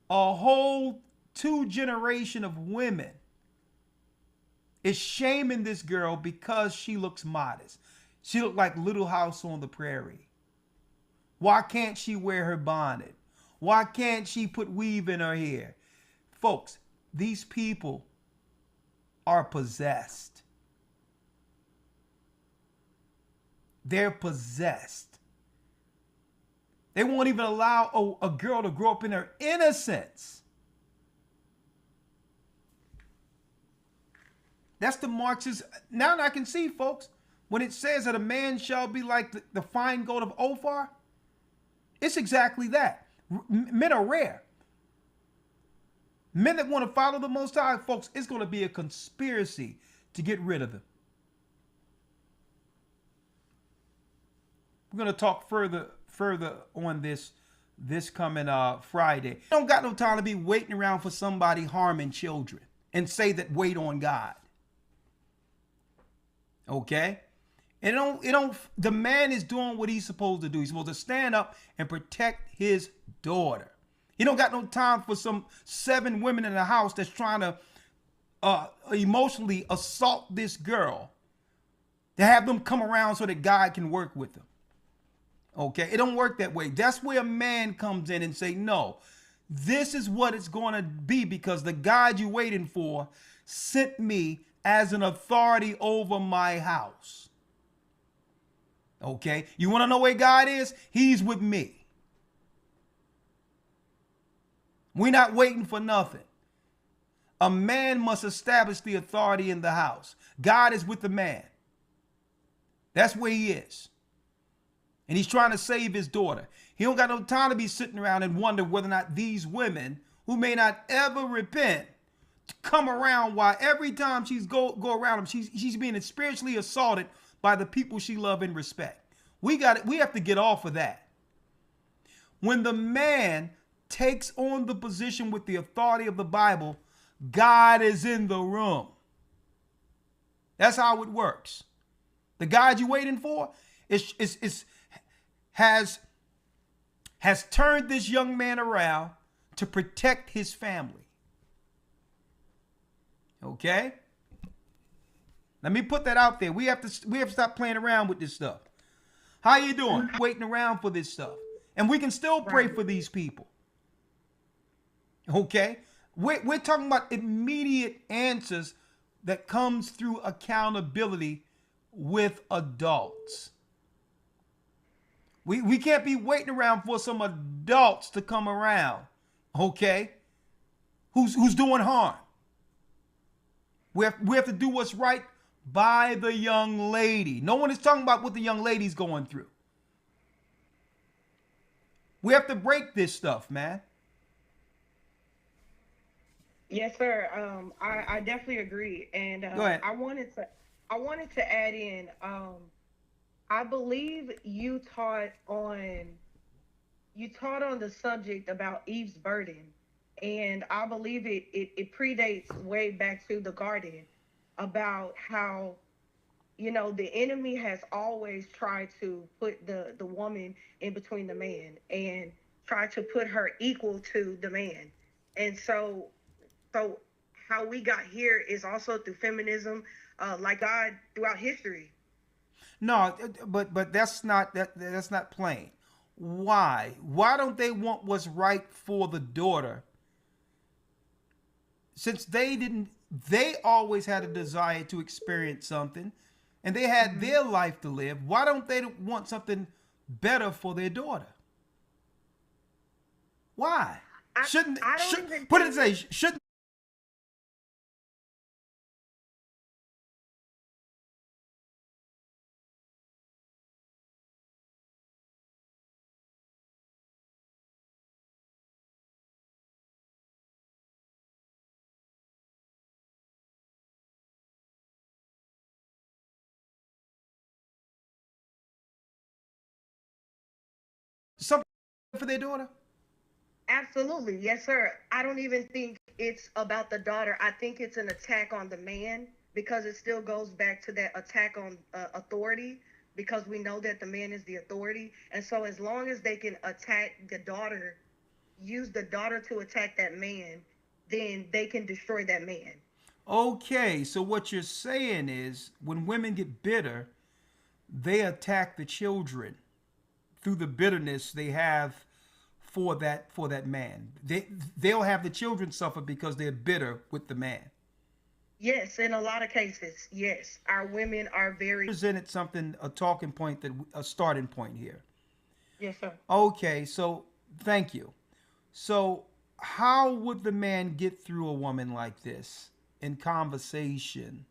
A whole 2 generation of women is shaming this girl because she looks modest. She looked like Little House on the Prairie. Why can't she wear her bonnet? Why can't she put weave in her hair? Folks, these people are possessed. They're possessed. They won't even allow a girl to grow up in her innocence. That's the Marxist. Now I can see, folks, when it says that a man shall be like the fine gold of Ophir, it's exactly that. Men are rare. Men that want to follow the Most High, folks, it's going to be a conspiracy to get rid of them. We're going to talk further on this coming Friday. You don't got no time to be waiting around for somebody harming children and say that wait on God. Okay? The man is doing what he's supposed to do. He's supposed to stand up and protect his daughter. He don't got no time for some 7 women in the house that's trying to emotionally assault this girl to have them come around so that God can work with them. Okay, it don't work that way. That's where a man comes in and say, no, this is what it's going to be because the God you're waiting for sent me as an authority over my house. Okay, you want to know where God is? He's with me. We're not waiting for nothing. A man must establish the authority in the house. God is with the man. That's where he is. And he's trying to save his daughter. He don't got no time to be sitting around and wonder whether or not these women who may not ever repent come around while every time she's go around him, she's being spiritually assaulted by the people she love and respect. We have to get off of that. When the man takes on the position with the authority of the Bible, God is in the room. That's how it works. The God you're waiting for has turned this young man around to protect his family. Okay? Let me put that out there. We have to stop playing around with this stuff. How you doing? Waiting around for this stuff. And we can still pray for these people. Okay? We're talking about immediate answers that comes through accountability with adults. We can't be waiting around for some adults to come around, okay? Who's doing harm. We have to do what's right by the young lady. No one is talking about what the young lady's going through. We have to break this stuff, man. Yes, sir. I definitely agree, and Go ahead. I wanted to add in. I believe you taught on the subject about Eve's burden, and I believe it predates way back to the garden about how, the enemy has always tried to put the woman in between the man and try to put her equal to the man. And so how we got here is also through feminism, like God throughout history. No, but that's not plain. Why? Why don't they want what's right for the daughter? Since they always had a desire to experience something, and they had their life to live. Why don't they want something better for their daughter? Why? Shouldn't something for their daughter? Absolutely. Yes, sir. I don't even think it's about the daughter. I think it's an attack on the man because it still goes back to that attack on authority because we know that the man is the authority. And so as long as they can attack the daughter, use the daughter to attack that man, then they can destroy that man. Okay, so what you're saying is when women get bitter, they attack the children through the bitterness they have for that man. They'll have the children suffer because they're bitter with the man. Yes, in a lot of cases, yes. Our women are very... Presented something, a talking point, a starting point here. Yes, sir. Okay, so thank you. So how would the man get through a woman like this in conversation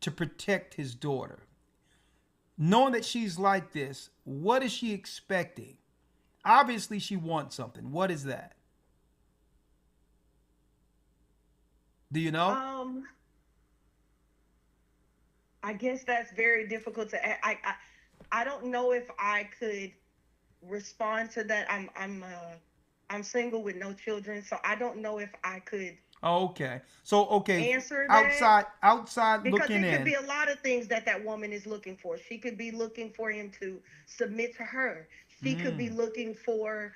to protect his daughter? Knowing that she's like this, what is she expecting? Obviously, she wants something. What is that? Do you know? I guess that's very difficult to... I don't know if I could respond to that. I'm single with no children, so I don't know if I could... Okay. So, okay. Answer that. Outside because looking in. Because it could be a lot of things that woman is looking for. She could be looking for him to submit to her. She could be looking for,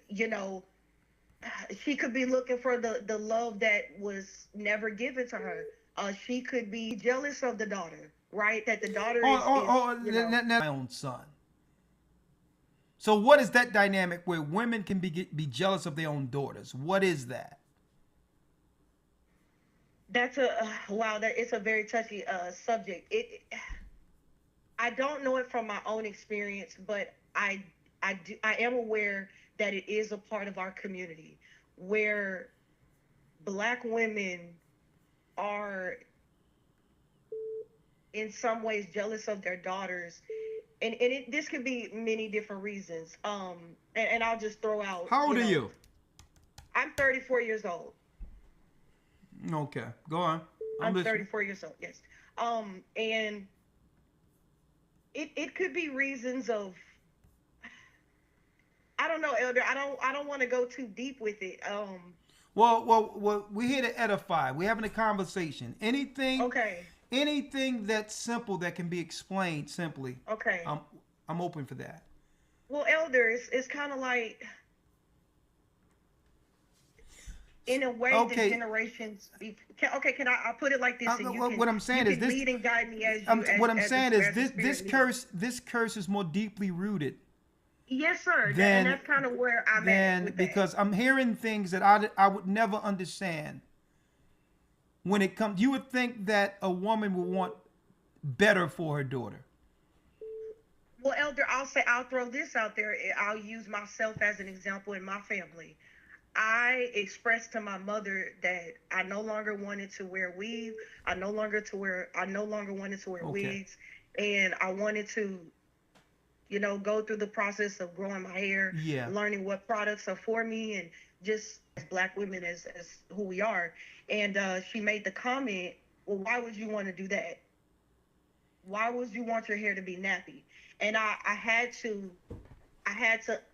you know, she could be looking for the love that was never given to her. She could be jealous of the daughter, right? That the daughter is my own son. So what is that dynamic where women can be jealous of their own daughters? What is that? That's it's a very touchy subject. I don't know it from my own experience, but I am aware that it is a part of our community where Black women are in some ways jealous of their daughters. And this could be many different reasons. And I'll just throw out. How old are you? I'm 34 years old. Okay, go on. I'm 34 years old. Yes. And it could be reasons of. I don't know, Elder. I don't want to go too deep with it. Well, we're here to edify. We're having a conversation. Anything. Okay. Anything that's simple that can be explained simply. Okay. I'm open for that. Well, Elder, it's kind of like, in a way, the generations. Okay, can I put it like this? What I'm saying is this. Lead and guide me as what I'm saying is this curse is more deeply rooted. Yes, sir. And that's kind of where I'm at with because that. I'm hearing things that I would never understand. When it comes, you would think that a woman would want better for her daughter. Well, Elder, I'll throw this out there. I'll use myself as an example in my family. I expressed to my mother that I no longer wanted to wear weave. I no longer wanted to wear wigs, and I wanted to, go through the process of growing my hair, learning what products are for me, and just as Black women as who we are. And she made the comment, well, why would you want to do that? Why would you want your hair to be nappy? And I had to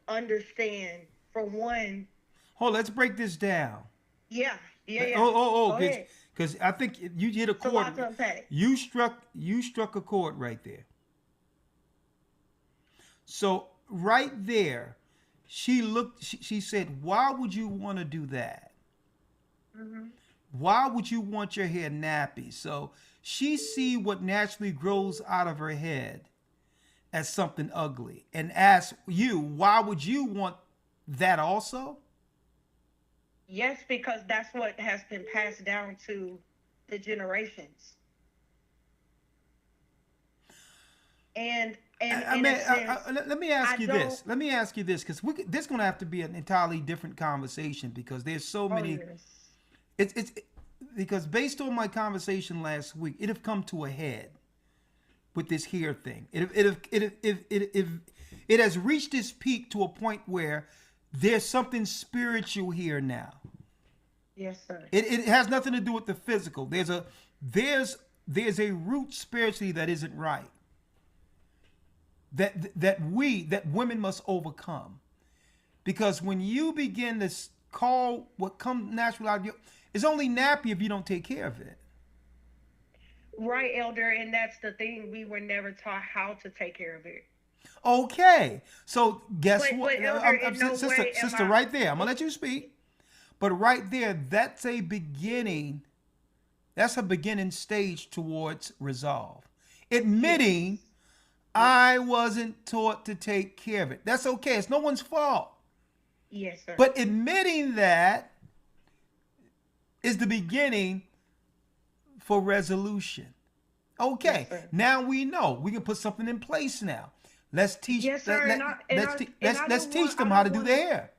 understand, for one. Hold, let's break this down. Yeah. Because I think you hit a chord. You struck a chord right there. So right there, she said, why would you want to do that? Mm-hmm. Why would you want your hair nappy? So she see what naturally grows out of her head as something ugly and ask you, why would you want that also? Yes, because that's what has been passed down to the generations. And let me ask you this. Let me ask you this, because this is going to have to be an entirely different conversation, because there's so many. It's because based on my conversation last week, it have come to a head with this hair thing. It has reached its peak to a point where there's something spiritual here now. Yes, sir. It has nothing to do with the physical. There's a root spiritually that isn't right. That women must overcome. Because when you begin to call what comes naturally out of you, it's only nappy if you don't take care of it. Right, Elder, and that's the thing. We were never taught how to take care of it. Okay, so guess what? But Elder, in no sister, way am sister, I. right there. I'm gonna let you speak. But right there, that's a beginning. That's a beginning stage towards resolve. Admitting I wasn't taught to take care of it. That's okay. It's no one's fault. Yes, sir. But admitting that is the beginning for resolution. Okay, Yes, sir. now we know we can put something in place now. Let's teach. Yes, sir, Let's teach them how to do their hair.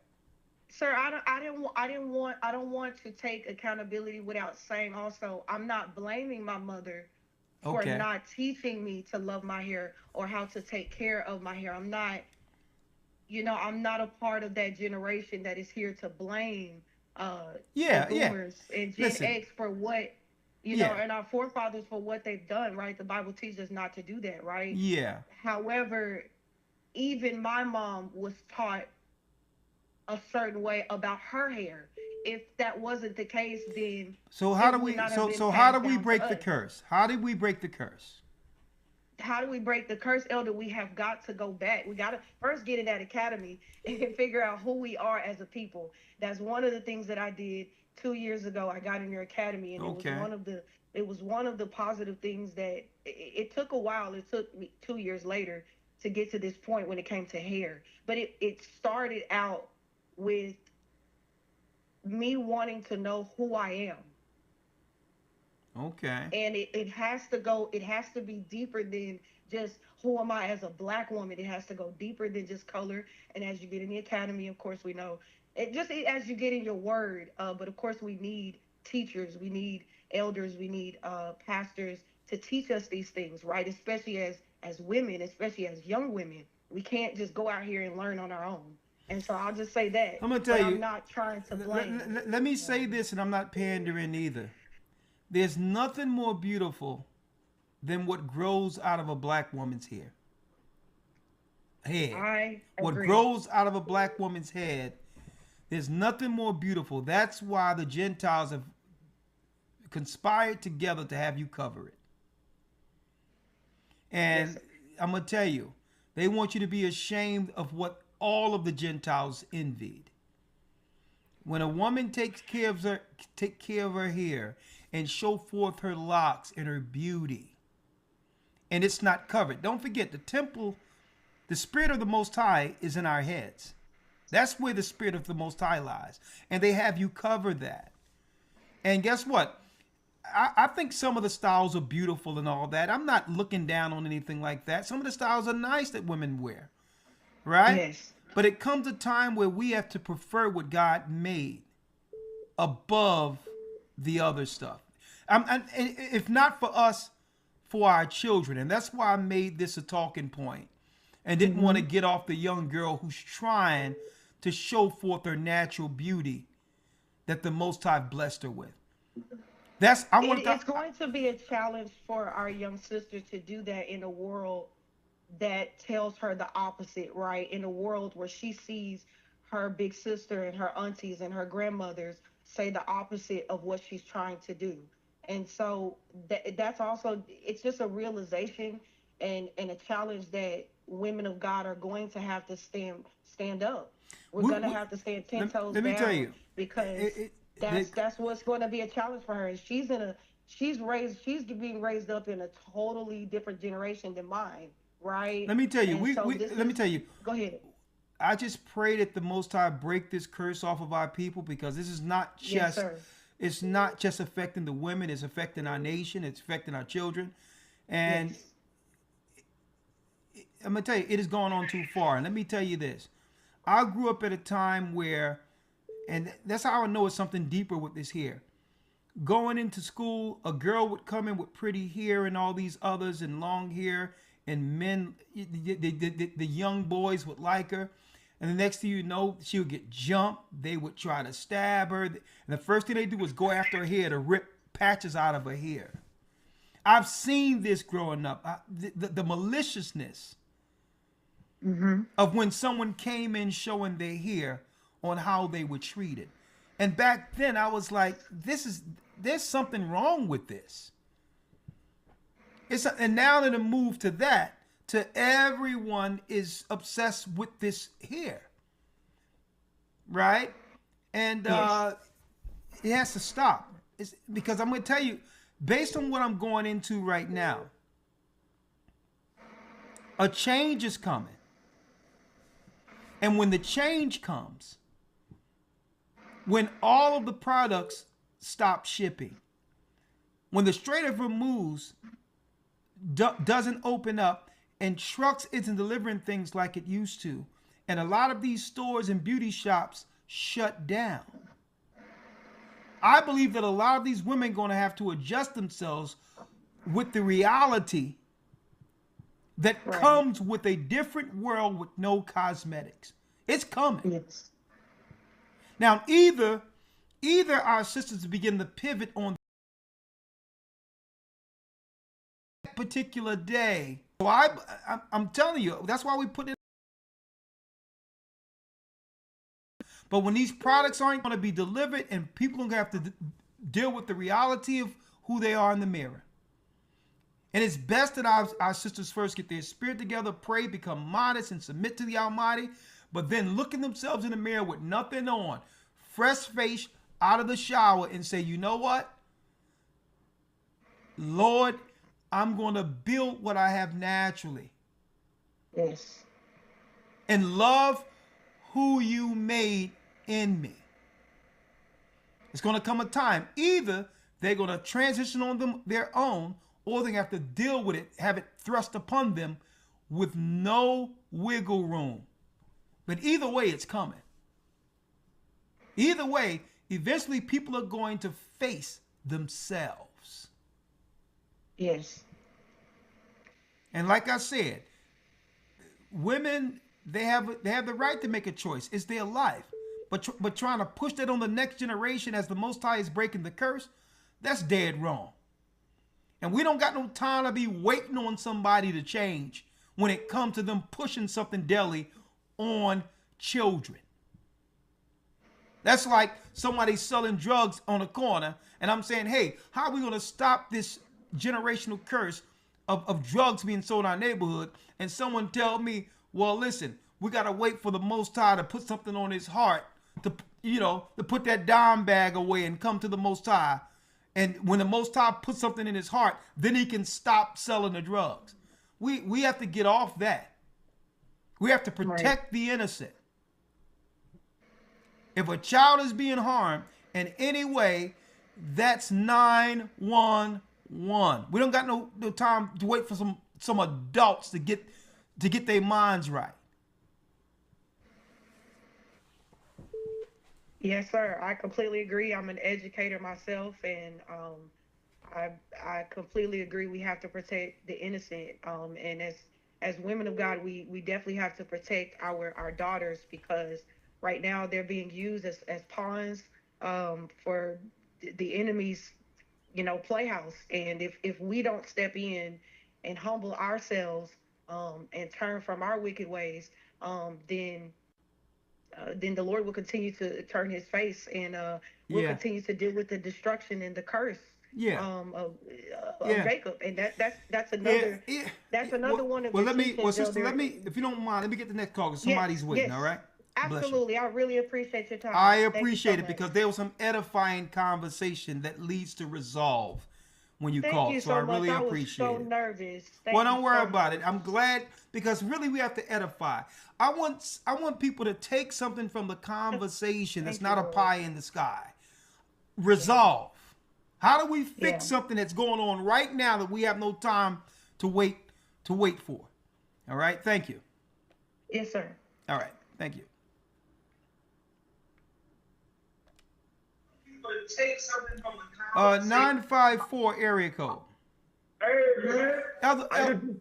Sir, I don't want to take accountability without saying also I'm not blaming my mother for Okay. not teaching me to love my hair or how to take care of my hair. I'm not, I'm not a part of that generation that is here to blame Yeah, the yeah. boomers and Gen Listen. X for what Yeah. and our forefathers for what they've done, right? The Bible teaches us not to do that, right? Yeah. However, even my mom was taught a certain way about her hair. If that wasn't the case, then So how it do would we? not have So been so how do passed we down break to the us. curse? How did we break the curse? How do we break the curse, Elder? We have got to go back. We got to first get in that academy and figure out who we are as a people. That's one of the things that I did 2 years ago. I got in your academy, and Okay. it was one of the positive things that it took a while. It took me 2 years later to get to this point when it came to hair. But it started out with me wanting to know who I am. Okay. And it has to be deeper than just who am I as a black woman. It has to go deeper than just color. And as you get in the academy, of course, we know as you get in your word. But of course, we need teachers, we need elders, we need pastors to teach us these things, right? Especially as women, especially as young women, we can't just go out here and learn on our own. And so I'll just say that. I'm gonna tell you. I'm not trying to blame. Let me say this, and I'm not pandering either. There's nothing more beautiful than what grows out of a black woman's hair. I What agree. grows out of a black woman's head, there's nothing more beautiful. That's why the Gentiles have conspired together to have you cover it. And Yes, sir. I'm going to tell you, they want you to be ashamed of what all of the Gentiles envied. When a woman takes care of her hair and show forth her locks and her beauty, and it's not covered. Don't forget, the temple, the Spirit of the Most High is in our heads. That's where the Spirit of the Most High lies. And they have you cover that. And guess what? I think some of the styles are beautiful and all that. I'm not looking down on anything like that. Some of the styles are nice that women wear, right? Yes. But it comes a time where we have to prefer what God made above the other stuff. And if not for us, for our children. And that's why I made this a talking point and didn't want to get off the young girl who's trying to show forth her natural beauty that the Most High blessed her with. It's going to be a challenge for our young sister to do that in a world that tells her the opposite, right? In a world where she sees her big sister and her aunties and her grandmothers say the opposite of what she's trying to do. And so that's also, it's just a realization and a challenge that women of God are going to have to stand up. We're going to have to stand 10 toes down. Let me tell you, because that's what's going to be a challenge for her. And she's being raised up in a totally different generation than mine, right? Let me tell you, Go ahead. I just pray that the Most High break this curse off of our people, because this is not just, Yes, sir. it's not just affecting the women, it's affecting our nation, it's affecting our children. And Yes. I'm going to tell you, it has gone on too far. And let me tell you this. I grew up at a time where, and that's how I know it's something deeper with this here. Going into school, a girl would come in with pretty hair and all these others and long hair, and men, the young boys would like her. And the next thing you know, she would get jumped. They would try to stab her. And the first thing they do was go after her hair to rip patches out of her hair. I've seen this growing up. The maliciousness of when someone came in showing their hair on how they were treated. And back then I was like, there's something wrong with this. And now in a move to that, to everyone is obsessed with this hair, right? And it has to stop. It's because I'm going to tell you, based on what I'm going into right now, a change is coming. And when the change comes, when all of the products stop shipping, when the Strait of Hormuz doesn't open up and trucks isn't delivering things like it used to, and a lot of these stores and beauty shops shut down, I believe that a lot of these women are going to have to adjust themselves with the reality that comes with a different world with no cosmetics. It's coming. Yes. Now, either our sisters begin to pivot on that particular day. So I'm telling you, that's why we put it. But when these products aren't going to be delivered and people are going to have to deal with the reality of who they are in the mirror. And it's best that our sisters first get their spirit together, pray, become modest, and submit to the Almighty, but then look at themselves in the mirror with nothing on, fresh face, out of the shower, and say, you know what? Lord, I'm going to build what I have naturally. Yes. And love who you made in me. It's going to come a time, either they're going to transition on their own, or they have to deal with it, have it thrust upon them with no wiggle room. But either way, it's coming. Either way, eventually people are going to face themselves. Yes. And like I said, women, they have the right to make a choice. It's their life. But trying to push that on the next generation as the Most High is breaking the curse, that's dead wrong. And we don't got no time to be waiting on somebody to change when it comes to them pushing something daily on children. That's like somebody selling drugs on a corner, and I'm saying, hey, how are we going to stop this generational curse of drugs being sold in our neighborhood? And someone tell me, well, listen, we got to wait for the Most High to put something on his heart to put that dime bag away and come to the Most High. And when the Most High puts something in his heart, then he can stop selling the drugs. We have to get off that. We have to protect the innocent. If a child is being harmed in any way, that's 911. We don't got no time to wait for some adults to get their minds right. Yes, sir. I completely agree. I'm an educator myself, and I completely agree. We have to protect the innocent. And as women of God, we definitely have to protect our daughters, because right now they're being used as pawns for the enemy's playhouse. And if we don't step in and humble ourselves and turn from our wicked ways, then the Lord will continue to turn his face, and will continue to deal with the destruction and the curse of Jacob. And that's another that's another one of the teachings. Sister, let me, if you don't mind, let me get the next call because somebody's waiting. All right. Absolutely. I really appreciate your time. I appreciate it because there was some edifying conversation that leads to resolve when you call. So I really appreciate it. I was so nervous. Well, don't worry about it. I'm glad, because really we have to edify. I want people to take something from the conversation that's not a pie in the sky. Resolve. How do we fix something that's going on right now that we have no time to wait for? All right. Thank you. Yes, sir. All right. Thank you. Take something from the conversation. 954 area code. Hey, man.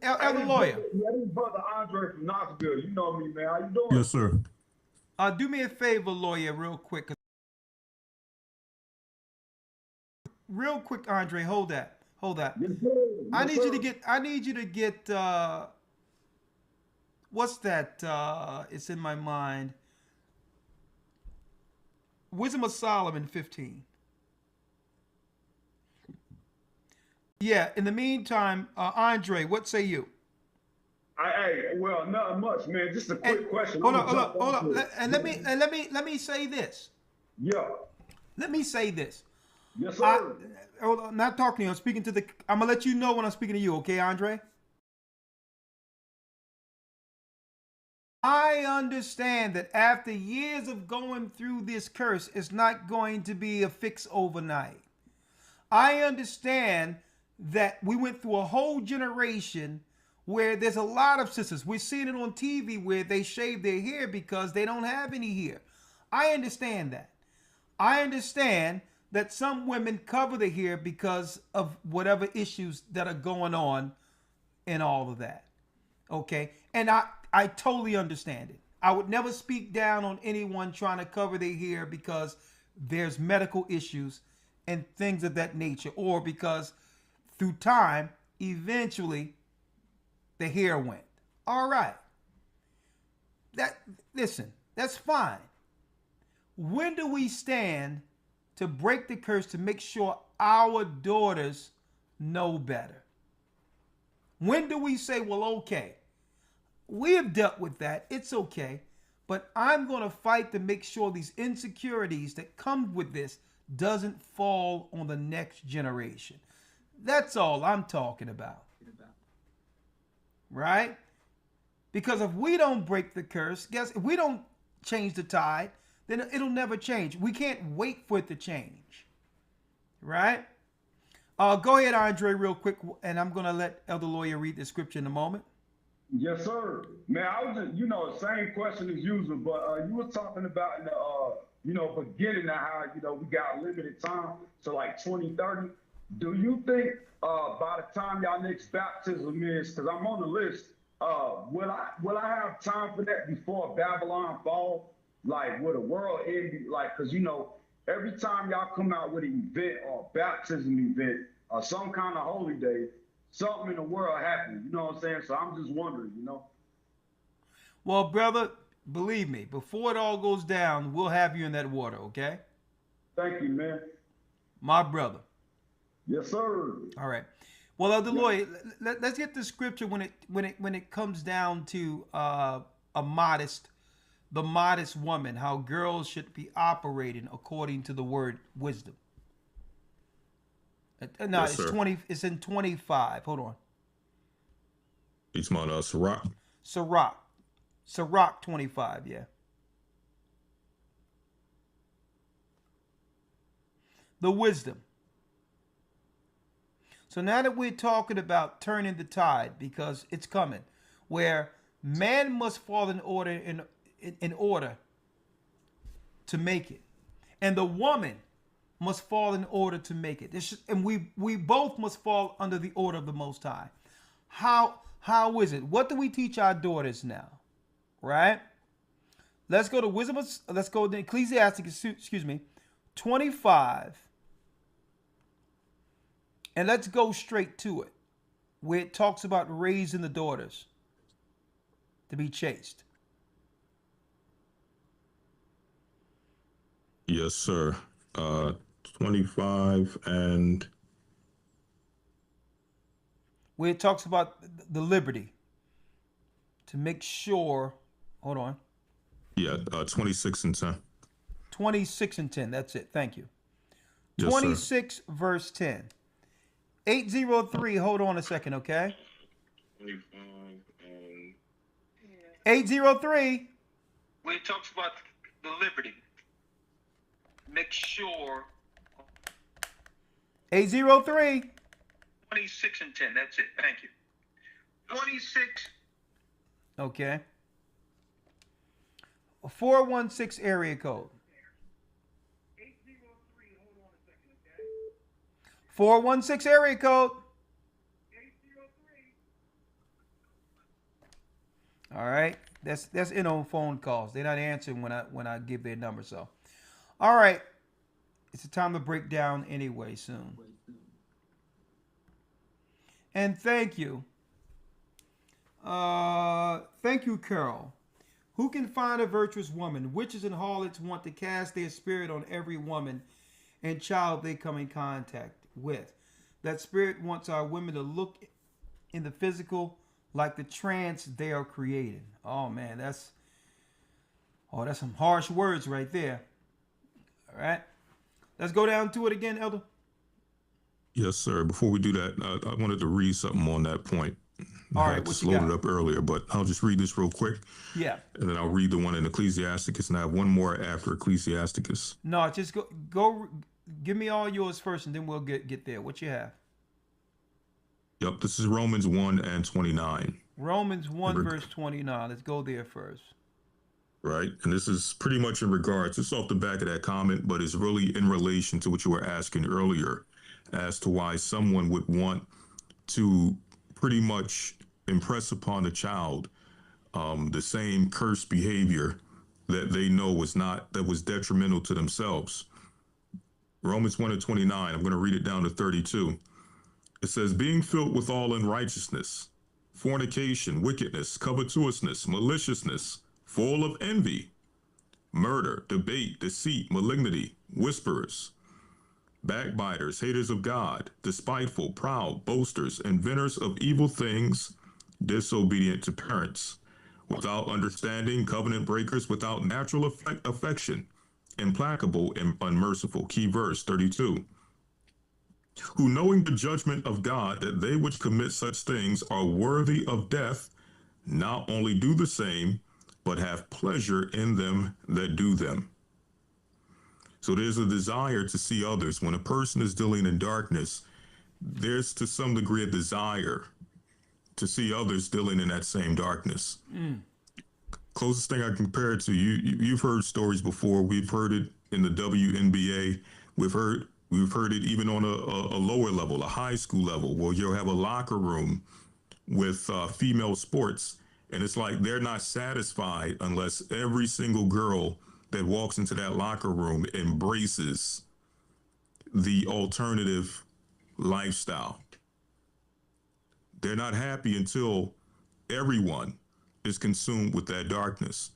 Elder Lawyer. Yeah, this brother Andre from Knoxville. You know me, man. How you doing? Yes, sir. Do me a favor, Lawyer, real quick. Real quick, Andre, hold that. Yes, sir. I need you to get what's that? It's in my mind. Wisdom of Solomon 15. Yeah. In the meantime, Andre, what say you? Well, not much, man. Just a quick question. Hold I'm on, gonna hold on, jump hold off on. this. And let me say this. Yeah. Let me say this. Yes, sir. Hold on, I'm not talking to you. I'm speaking to the. I'm gonna let you know when I'm speaking to you. Okay, Andre? I understand that after years of going through this curse, it's not going to be a fix overnight. I understand that we went through a whole generation where there's a lot of sisters. We're seeing it on TV where they shave their hair because they don't have any hair. I understand that. I understand that some women cover their hair because of whatever issues that are going on and all of that. Okay? And I totally understand it. I would never speak down on anyone trying to cover their hair because there's medical issues and things of that nature, or because through time, eventually, the hair went. All right. Listen, that's fine. When do we stand to break the curse to make sure our daughters know better? When do we say, well, okay, we have dealt with that, it's okay, but I'm going to fight to make sure these insecurities that come with this doesn't fall on the next generation. That's all I'm talking about. Right? Because if we don't break the curse, if we don't change the tide, then it'll never change. We can't wait for it to change. Right? Go ahead, Andre, real quick, and I'm going to let Elder Lawyer read the scripture in a moment. Yes, sir. Man, I was just, same question as usual, but you were talking about in the, beginning of how, we got limited time to like 2030. Do you think by the time y'all next baptism is, because I'm on the list, will I have time for that before Babylon fall? Like, will the world end? Like, because, every time y'all come out with an event or a baptism event or some kind of holy day, something in the world happens. You know what I'm saying? So I'm just wondering, Well, brother, believe me, before it all goes down, we'll have you in that water, okay? Thank you, man. My brother. Yes, sir. All right. Well, Elder Lawyer, let's get the scripture when it comes down to the modest woman, how girls should be operating according to the word wisdom. No, Yes, it's sir. 20. It's in 25. Hold on. He's on Sirach. Sirach 25. Yeah. The wisdom. So now that we're talking about turning the tide, because it's coming, where man must fall in order in order to make it, and the woman must fall in order to make it. And we both must fall under the order of the Most High. How is it? What do we teach our daughters now? Right? Let's go to wisdom. Let's go to Ecclesiastes. 25. And let's go straight to it, where it talks about raising the daughters to be chaste. Yes, sir. 25 and Where it talks about the liberty to make sure. Hold on. 26 and 10. 26 and 10. That's it. Thank you. Yes, 26 sir. verse 10. 803. Hold on a second, okay? 25 and 803. Where it talks about the liberty. Make sure 803. 26 and 10. That's it. Thank you. 26. Okay. 416 area code. 416 area code. All right. That's in on phone calls. They're not answering when I give their number. So, all right. It's a time to break down anyway soon. And thank you. Thank you, Carol. Who can find a virtuous woman? Witches and harlots want to cast their spirit on every woman and child they come in contact with. That spirit wants our women to look in the physical like the trance they are creating. Oh man, that's some harsh words right there. All right, let's go down to it again, Elder. Yes, sir. Before we do that, I wanted to read something on that point. All I right, had what to you load got? it up earlier, but I'll just read this real quick. Yeah. And then I'll read the one in Ecclesiasticus, and I have one more after Ecclesiasticus. No, just go. Give me all yours first, and then we'll get there. What you have? Yep, this is Romans 1 and 29. Romans 1 verse 29. Let's go there first. Right, and this is pretty much in regards, it's off the back of that comment, but it's really in relation to what you were asking earlier as to why someone would want to pretty much impress upon the child the same cursed behavior that they know was detrimental to themselves. Romans 1 and 29, I'm going to read it down to 32. It says, being filled with all unrighteousness, fornication, wickedness, covetousness, maliciousness, full of envy, murder, debate, deceit, malignity, whisperers, backbiters, haters of God, despiteful, proud, boasters, inventors of evil things, disobedient to parents, without understanding, covenant breakers, without natural affection, implacable and unmerciful. Key verse 32. Who, knowing the judgment of God, that they which commit such things are worthy of death, not only do the same, but have pleasure in them that do them. So there's a desire to see others. When a person is dealing in darkness, there's to some degree a desire to see others dealing in that same darkness. Closest thing I compare it to, you've heard stories before. We've heard it in the WNBA. We've heard it even on a lower level, a high school level, where you'll have a locker room with female sports. And it's like they're not satisfied unless every single girl that walks into that locker room embraces the alternative lifestyle. They're not happy until everyone is consumed with that darkness.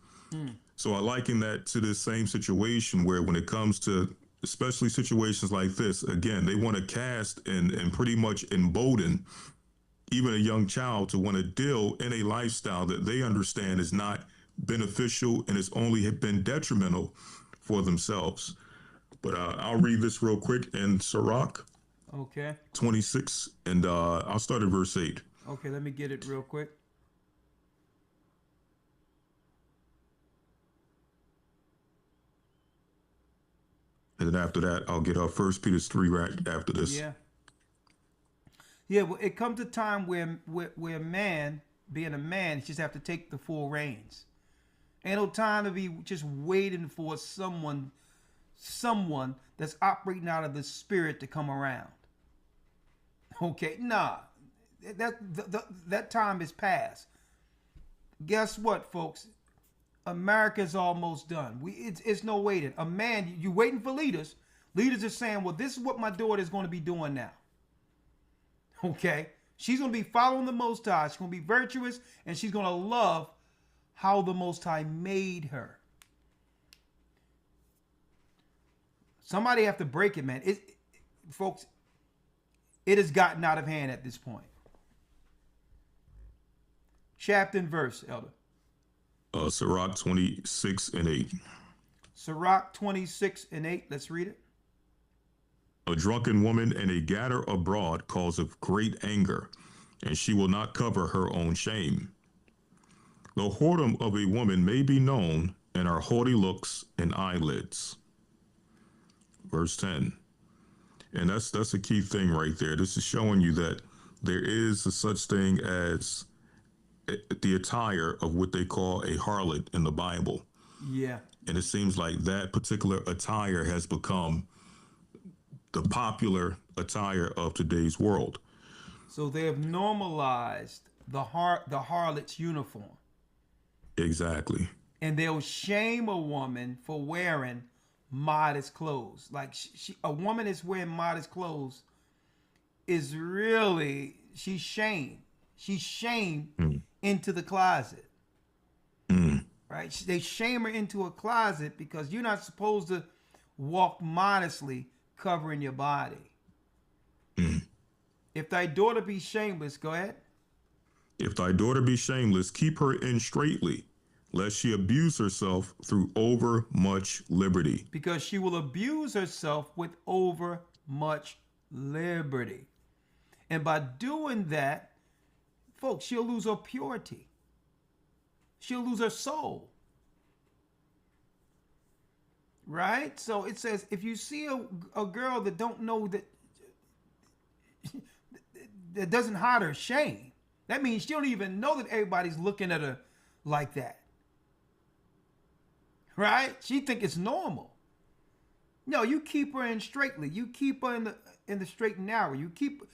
So I liken that to the same situation where when it comes to especially situations like this, again, they want to cast and pretty much embolden even a young child to want to deal in a lifestyle that they understand is not beneficial and has only been detrimental for themselves. But I'll read this real quick in Sirach. Okay. 26, and I'll start at verse 8. Okay, let me get it real quick. And then after that, I'll get 1 Peter 3 right after this. Yeah. Yeah, well, it comes a time where a man, being a man, he just have to take the full reins. Ain't no time to be just waiting for someone that's operating out of the spirit to come around. Okay, nah, that time is past. Guess what, folks? America's almost done. It's no waiting. A man, you waiting for leaders. Leaders are saying, well, this is what my daughter is going to be doing now. Okay, she's going to be following the Most High. She's going to be virtuous, and she's going to love how the Most High made her. Somebody have to break it, man. Folks, it has gotten out of hand at this point. Chapter and verse, Elder. Sirach 26 and 8. Sirach 26 and 8. Let's read it. A drunken woman and a gatter abroad causeth great anger, and she will not cover her own shame. The whoredom of a woman may be known, and her haughty looks and eyelids. Verse 10. And that's a key thing right there. This is showing you that there is a such thing as the attire of what they call a harlot in the Bible. Yeah. And it seems like that particular attire has become the popular attire of today's world. So they have normalized the harlot's uniform. Exactly. And they'll shame a woman for wearing modest clothes. Like a woman that's wearing modest clothes is really, she's shamed. She's shamed into the closet. Right? They shame her into a closet because you're not supposed to walk modestly covering your body. If thy daughter be shameless, go ahead. If thy daughter be shameless, keep her in straitly, lest she abuse herself through over much liberty. Because she will abuse herself with over much liberty. And by doing that, folks, she'll lose her purity. She'll lose her soul. Right? So it says, if you see a girl that don't know that doesn't hide her shame, that means she don't even know that everybody's looking at her like that. Right? She think it's normal. No, you keep her in straitly. You keep her in the straight and narrow. You keep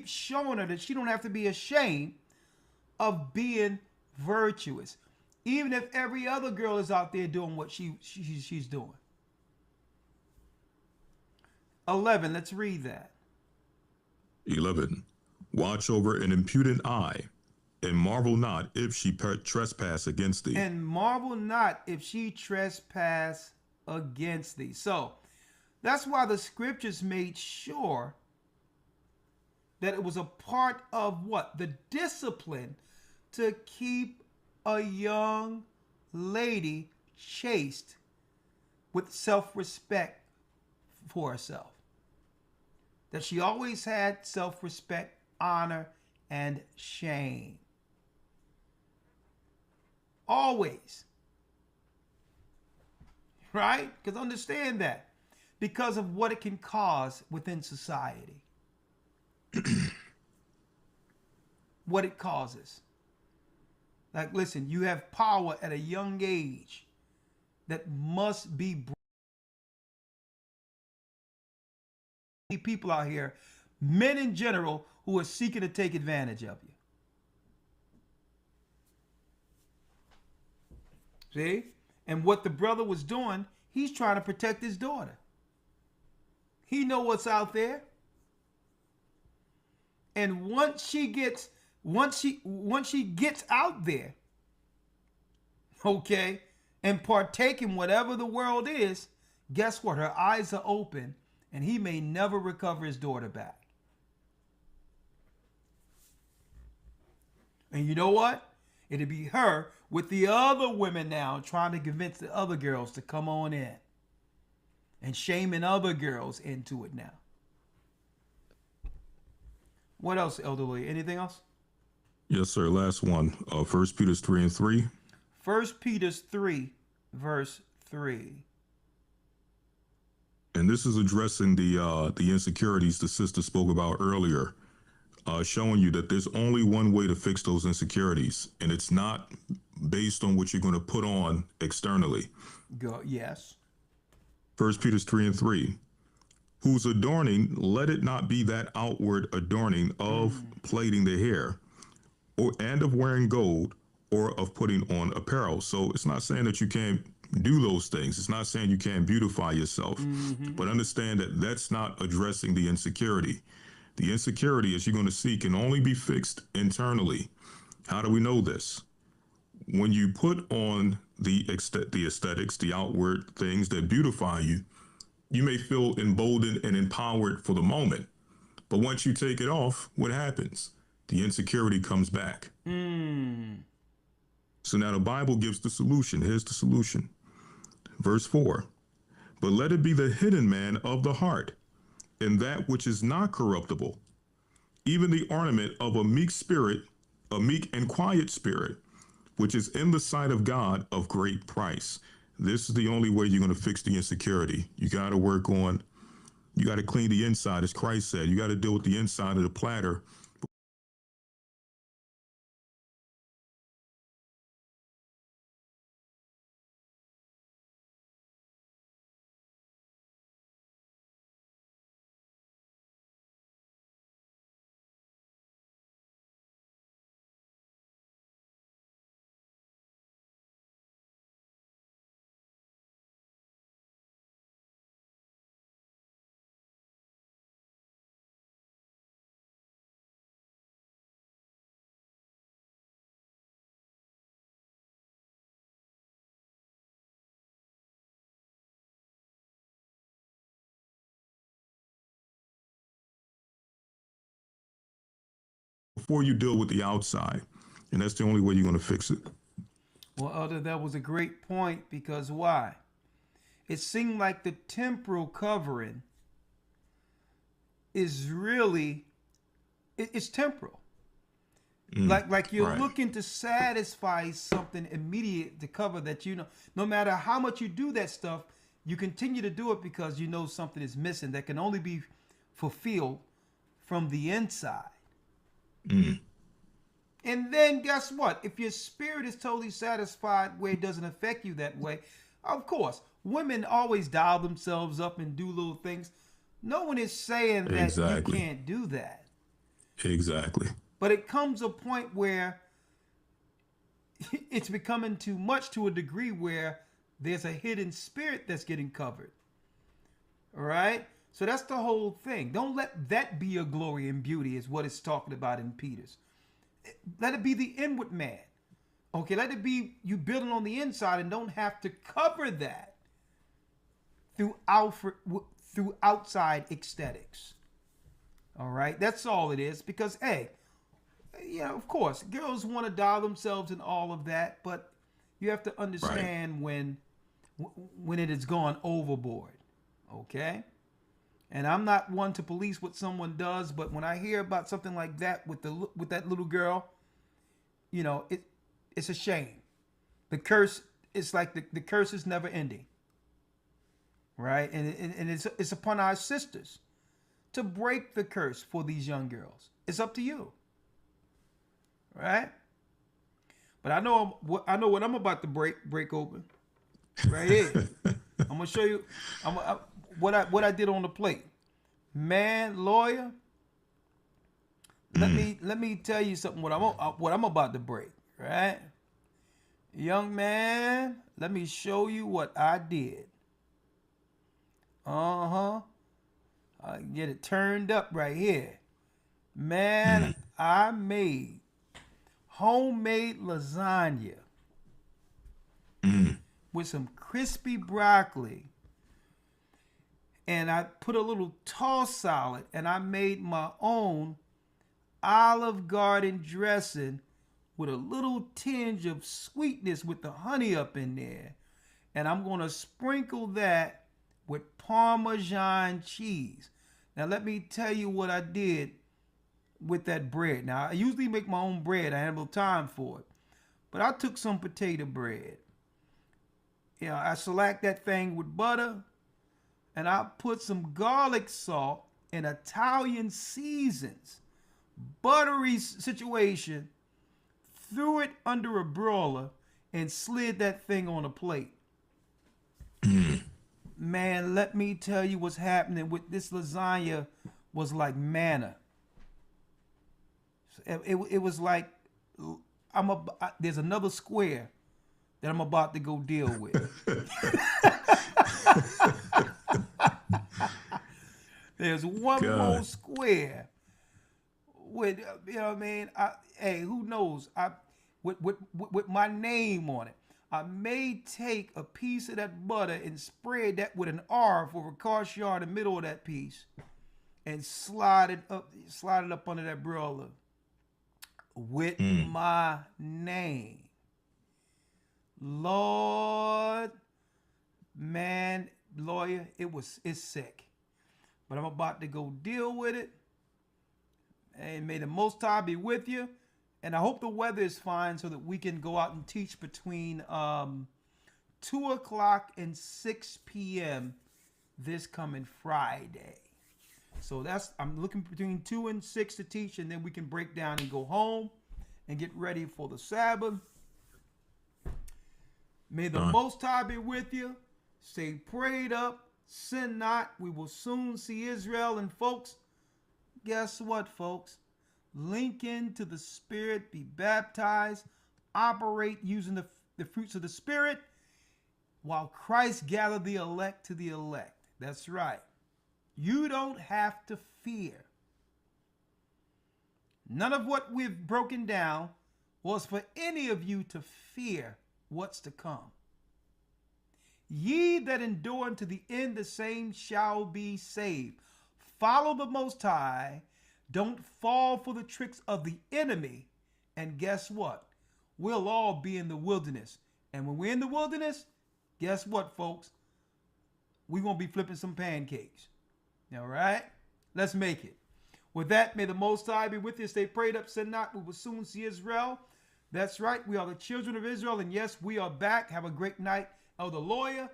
showing her that she don't have to be ashamed of being virtuous, even if every other girl is out there doing what she's doing. 11. Let's read that. 11. Watch over an impudent eye, and marvel not if she trespass against thee. And marvel not if she trespass against thee. So that's why the scriptures made sure that it was a part of what? The discipline to keep a young lady chaste with self-respect for herself. That she always had self-respect, honor, and shame. Always. Right? Because understand that. Because of what it can cause within society. What it causes. Like, listen, you have power at a young age that must be people out here, men in general, who are seeking to take advantage of you. See? And what the brother was doing, he's trying to protect his daughter. He know what's out there. And once she gets out there, okay, and partake in whatever the world is, guess what? Her eyes are open, and he may never recover his daughter back. And you know what? It'll be her with the other women now trying to convince the other girls to come on in. And shaming other girls into it now. What else, Elder Lee? Anything else? Yes, sir. Last one. 1 Peter 3 and 3. 1 Peter 3, verse 3. And this is addressing the insecurities the sister spoke about earlier, showing you that there's only one way to fix those insecurities, and it's not based on what you're going to put on externally. Yes. 1 Peter 3 and 3. Whose adorning, let it not be that outward adorning of plaiting the hair, and of wearing gold, or of putting on apparel. So it's not saying that you can't do those things. It's not saying you can't beautify yourself, but understand that that's not addressing the insecurity. The insecurity, as you're going to see, can only be fixed internally. How do we know this? When you put on the aesthetics, the outward things that beautify you, you may feel emboldened and empowered for the moment. But once you take it off, what happens? The insecurity comes back. So now the Bible gives the solution. Here's the solution. Verse 4. But let it be the hidden man of the heart, and that which is not corruptible, even the ornament of a meek spirit, a meek and quiet spirit, which is in the sight of God of great price. This is the only way you're going to fix the insecurity. You got to work on, you got to clean the inside, as Christ said. You got to deal with the inside of the platter before you deal with the outside. And that's the only way you're going to fix it. Well, Elder, that was a great point, because why? It seemed like the temporal covering is really, it's temporal. Like you're right. looking to satisfy something immediate to cover that, you know, no matter how much you do that stuff, you continue to do it because you know something is missing that can only be fulfilled from the inside. Mm. And then guess what? If your spirit is totally satisfied where it doesn't affect you that way, of course, women always dial themselves up and do little things. No one is saying that Exactly. you can't do that. Exactly. But it comes a point where it's becoming too much, to a degree where there's a hidden spirit that's getting covered. All right? So that's the whole thing. Don't let that be your glory and beauty, is what it's talking about in Peter's. Let it be the inward man. Okay, let it be you building on the inside, and don't have to cover that through outside aesthetics. All right? That's all it is. Because, hey, you know, of course, girls want to dial themselves and all of that, but you have to understand when it has gone overboard, okay? And I'm not one to police what someone does, but when I hear about something like that with that little girl, you know, it's a shame. The curse, it's like the curse is never ending, right? And it's upon our sisters to break the curse for these young girls. It's up to you. Right, but I know what I'm about to break open right here. I'm gonna show you what I did on the plate. Man, lawyer, let me tell you something. What I'm about to break. Right, young man, let me show you what I did. I get it turned up right here, man. I made homemade lasagna with some crispy broccoli, and I put a little tossed salad, and I made my own Olive Garden dressing with a little tinge of sweetness with the honey up in there, and I'm going to sprinkle that with Parmesan cheese. Now let me tell you what I did with that bread. Now, I usually make my own bread. I have no time for it. But I took some potato bread. You know, I select that thing with butter, and I put some garlic salt and Italian seasons, buttery situation, threw it under a broiler, and slid that thing on a plate. Man, let me tell you what's happening with this lasagna was like manna. It was like there's another square that I'm about to go deal with. There's one more square with, you know what I mean? Hey, who knows? With my name on it. I may take a piece of that butter and spread that with an R for Ricochet in the middle of that piece, and slide it up under that broiler with my name. Lord, man, lawyer, it's sick. But I'm about to go deal with it. And may the Most High be with you. And I hope the weather is fine so that we can go out and teach between 2 o'clock and 6 p.m. this coming Friday. So I'm looking between 2 and 6 to teach, and then we can break down and go home and get ready for the Sabbath. May the Most High be with you. Stay prayed up. Sin not. We will soon see Israel. And folks, guess what, folks? Link into the Spirit, be baptized, operate using the fruits of the Spirit, while Christ gathered the elect to the elect. That's right. You don't have to fear. None of what we've broken down was for any of you to fear what's to come. Ye that endure unto the end, the same shall be saved. Follow the Most High. Don't fall for the tricks of the enemy. And guess what? We'll all be in the wilderness. And when we're in the wilderness, guess what, folks? We're going to be flipping some pancakes. All right? Let's make it. With that, may the Most High be with you. Stay prayed up, sin not. We will soon see Israel. That's right. We are the children of Israel. And yes, we are back. Have a great night. Elder Lawyer.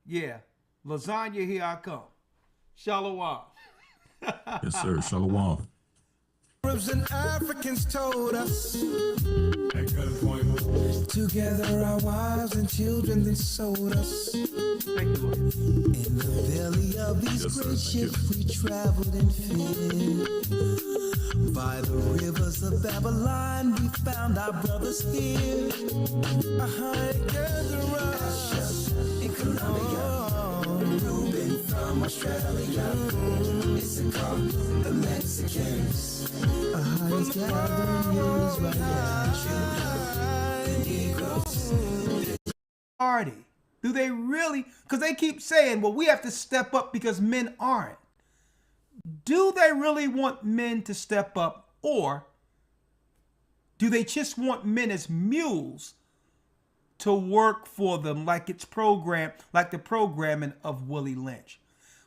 Yeah. Lasagna, here I come. Shalom. Yes, sir. Shalom. Arabs and Africans told us together our wives and children then sold us. Thank you, Lord. In the belly of these great ships we traveled and fed. By the rivers of Babylon we found our brothers here. Together us in Colombia, Reuben from Australia, Issachar, the Mexicans. Party. Do they really? Because they keep saying, well, we have to step up because men aren't. Do they really want men to step up, or do they just want men as mules to work for them like it's programmed, like the programming of Willie Lynch?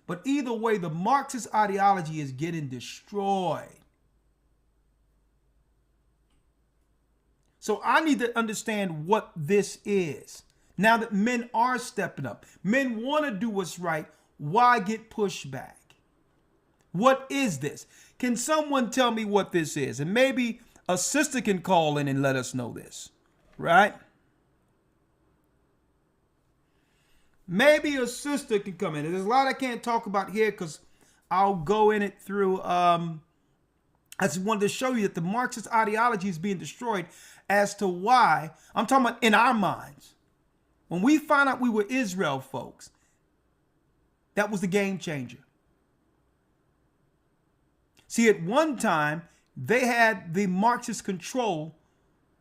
But either way, the Marxist ideology is getting destroyed. So I need to understand what this is. Now that men are stepping up, men want to do what's right, why get pushback? What is this? Can someone tell me what this is? And maybe a sister can call in and let us know this, right? Maybe a sister can come in. There's a lot I can't talk about here because I'll go in it through. I just wanted to show you that the Marxist ideology is being destroyed as to why. I'm talking about in our minds. When we found out we were Israel, folks, that was the game changer. See, at one time, they had the Marxist control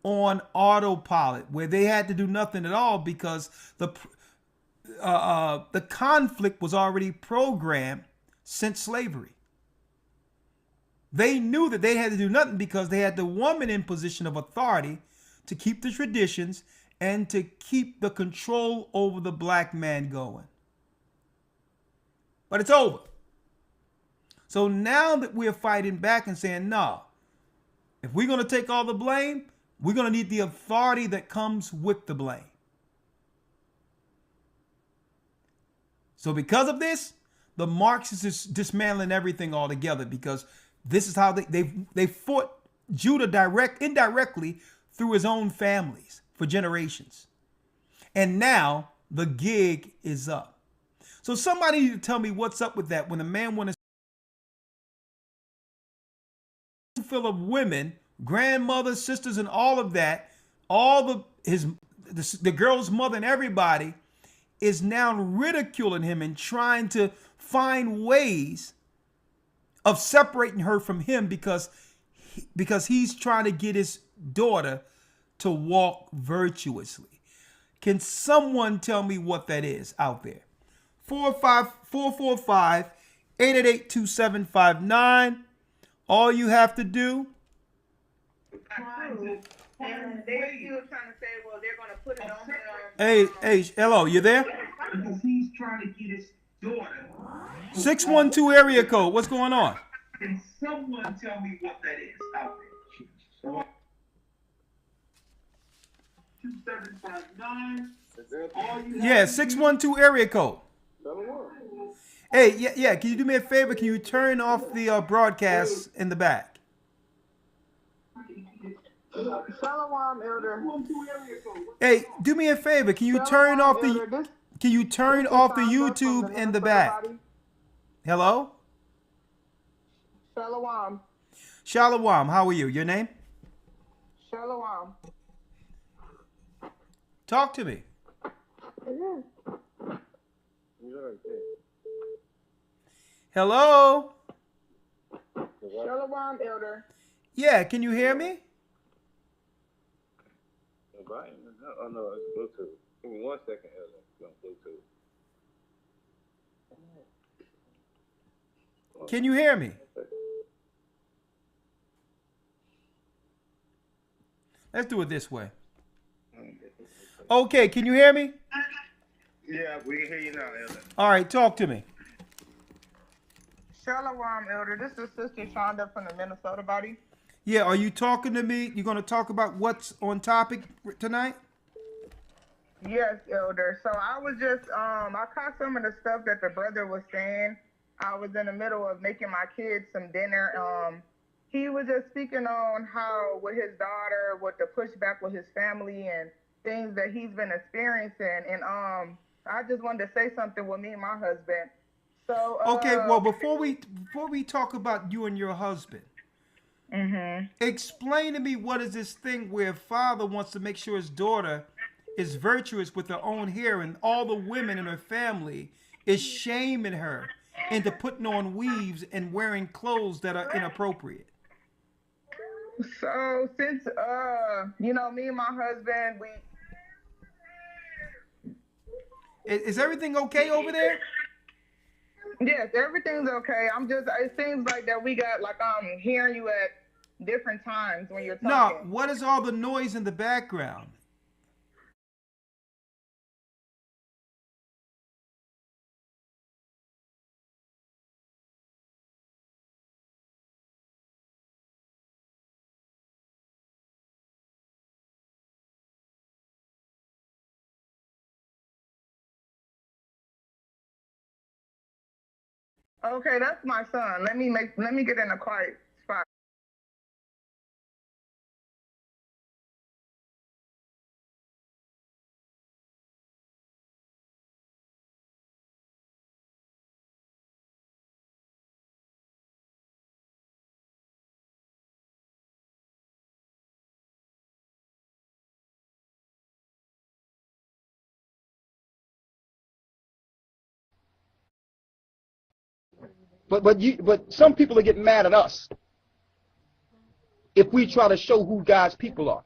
on autopilot, where they had to do nothing at all because the conflict was already programmed since slavery. They knew that they had to do nothing because they had the woman in position of authority to keep the traditions and to keep the control over the black man going. But it's over. So now that we're fighting back and saying, no, if we're going to take all the blame, we're going to need the authority that comes with the blame. So because of this, the Marxists is dismantling everything altogether, because this is how they fought Judah indirectly through his own families for generations. And now the gig is up. So somebody need to tell me what's up with that when a man wants to fill of women, grandmothers, sisters, and all of that, all the girl's mother and everybody is now ridiculing him and trying to find ways of separating her from him because he's trying to get his daughter to walk virtuously. Can someone tell me what that is out there? 445-888-2759. All you have to do. And they're still trying to say, well, they're going to put it on him. Hey, hello, you there? Because he's trying to get his daughter. 612 area code. What's going on? Can someone tell me what that is out there? 2759. Yeah, 612 area code. Hey, yeah. Can you do me a favor? Can you turn off the broadcast in the back? Shalom, Elder. Hey, do me a favor. Can you turn off the YouTube in the back? Hello? Shalom. Shalom. How are you? Your name? Shalom. Talk to me. Hello? Shalom, Elder. Yeah, can you hear me? Oh no, it's Bluetooth. Give me 1 second, Elder. It's on Bluetooth. Can you hear me? Let's do it this way. Okay, can you hear me? Yeah, we can hear you now, Elder. All right, talk to me. Shalom, Elder. This is Sister Shonda from the Minnesota body. Yeah, are you talking to me? You going to talk about what's on topic tonight? Yes, Elder. So I was just, I caught some of the stuff that the brother was saying. I was in the middle of making my kids some dinner. He was just speaking on how with his daughter, with the pushback with his family and things that he's been experiencing. And I just wanted to say something with me and my husband. So okay, well, before we talk about you and your husband, explain to me what is this thing where father wants to make sure his daughter is virtuous with her own hair, and all the women in her family is shaming her into putting on weaves and wearing clothes that are inappropriate. So since you know, me and my husband, is everything okay over there? Yes, everything's okay. I'm just, it seems like that we got, like, I'm hearing you at different times when you're talking. No, what is all the noise in the background? Okay, that's my son. Let me get in a quiet spot. But some people will get mad at us if we try to show who God's people are.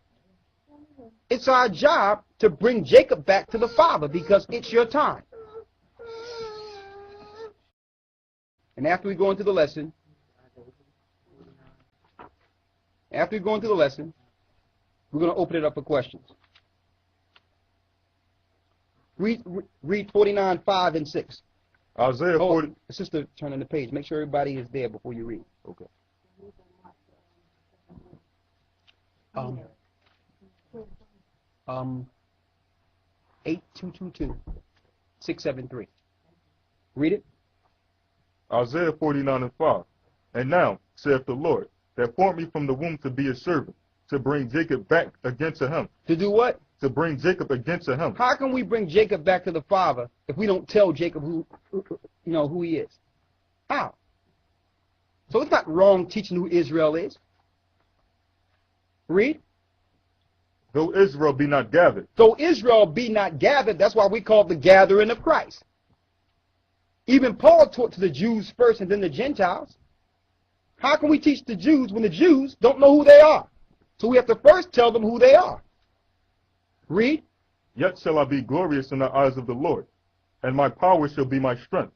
It's our job to bring Jacob back to the Father because it's your time. And after we go into the lesson, we're going to open it up for questions. Read 49, 5, and 6. Isaiah 40. Sister, turning the page. Make sure everybody is there before you read. Okay. 8222 673. Read it. Isaiah 49 and 5. And now, saith the Lord, that formed me from the womb to be a servant, to bring Jacob back again to him. To do what? To bring Jacob again to him. How can we bring Jacob back to the Father if we don't tell Jacob who he is? How? So it's not wrong teaching who Israel is. Read. Though Israel be not gathered. Though Israel be not gathered, that's why we call it the gathering of Christ. Even Paul taught to the Jews first and then the Gentiles. How can we teach the Jews when the Jews don't know who they are? So we have to first tell them who they are. Read. Yet shall I be glorious in the eyes of the Lord, and my power shall be my strength.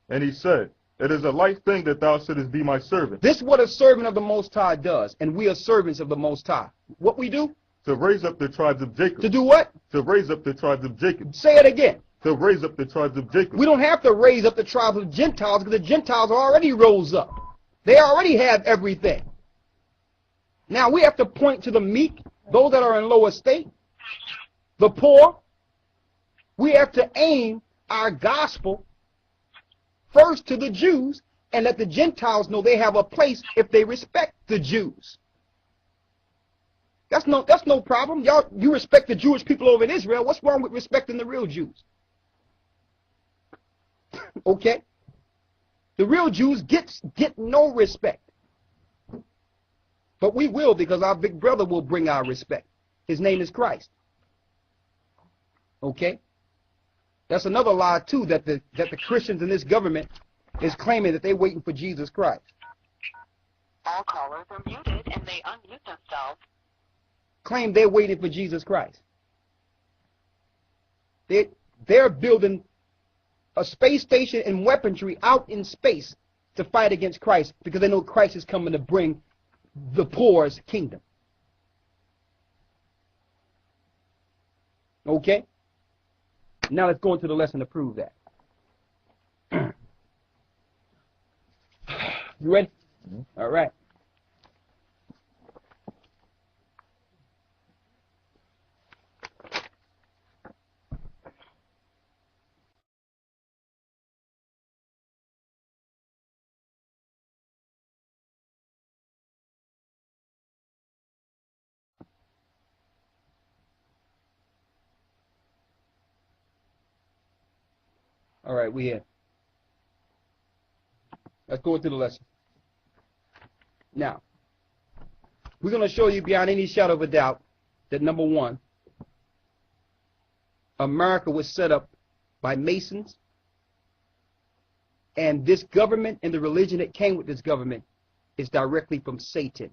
And he said, it is a light thing that thou shouldest be my servant. This is what a servant of the Most High does, and we are servants of the Most High. What we do? To raise up the tribes of Jacob. To do what? To raise up the tribes of Jacob. Say it again. To raise up the tribes of Jacob. We don't have to raise up the tribes of Gentiles because the Gentiles already rose up. They already have everything. Now we have to point to the meek, those that are in low estate, the poor. We have to aim our gospel first to the Jews and let the Gentiles know they have a place if they respect the Jews. That's no problem. You respect the Jewish people over in Israel. What's wrong with respecting the real Jews? Okay? The real Jews get no respect. But we will, because our big brother will bring our respect. His name is Christ. Okay? That's another lie, too, that the Christians in this government is claiming that they're waiting for Jesus Christ. All callers are muted and they unmute themselves. Claim they're waiting for Jesus Christ. They're building a space station and weaponry out in space to fight against Christ because they know Christ is coming to bring the poor's kingdom. Okay? Now let's go into the lesson to prove that. You ready? All right. All right, we here. Let's go into the lesson. Now, we're going to show you beyond any shadow of a doubt that, number one, America was set up by Masons, and this government and the religion that came with this government is directly from Satan.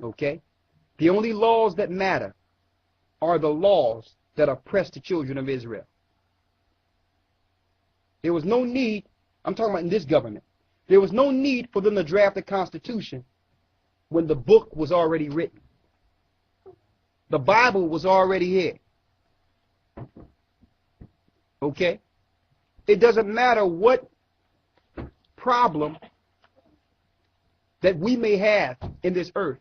Okay? The only laws that matter are the laws that oppress the children of Israel. There was no need, I'm talking about in this government, there was no need for them to draft a constitution when the book was already written. The Bible was already here. Okay? It doesn't matter what problem that we may have in this earth.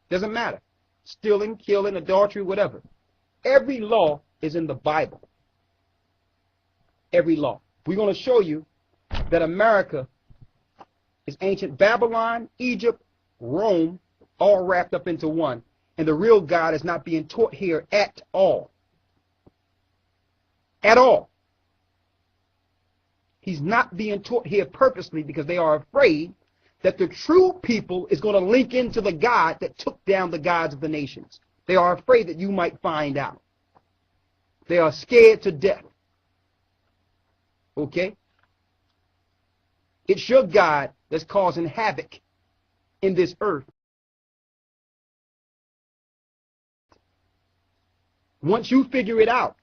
Doesn't matter. Stealing, killing, adultery, whatever. Every law is in the Bible. Every law. We're going to show you that America is ancient Babylon, Egypt, Rome, all wrapped up into one. And the real God is not being taught here at all. At all. He's not being taught here purposely because they are afraid that the true people is going to link into the God that took down the gods of the nations. They are afraid that you might find out. They are scared to death. Okay? It's your God that's causing havoc in this earth. Once you figure it out,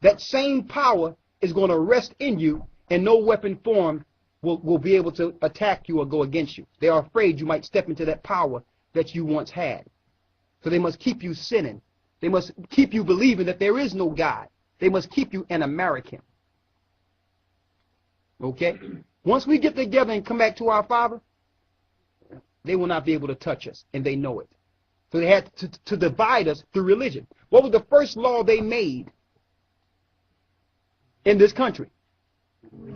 that same power is going to rest in you, and no weapon formed will be able to attack you or go against you. They are afraid you might step into that power that you once had. So they must keep you sinning. They must keep you believing that there is no God. They must keep you an American. Okay? Once we get together and come back to our Father, they will not be able to touch us, and they know it. So they had to divide us through religion. What was the first law they made in this country?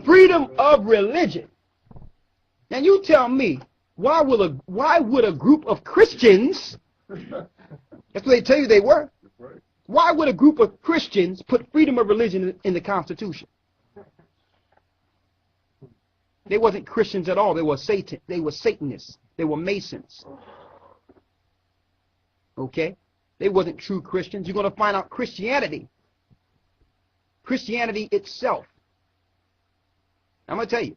Freedom of religion. Now you tell me, why would a group of Christians, that's what they tell you they were, why would a group of Christians put freedom of religion in the Constitution? They wasn't Christians at all. They were Satanists. They were Masons. Okay? They wasn't true Christians. You're going to find out Christianity itself. I'm going to tell you.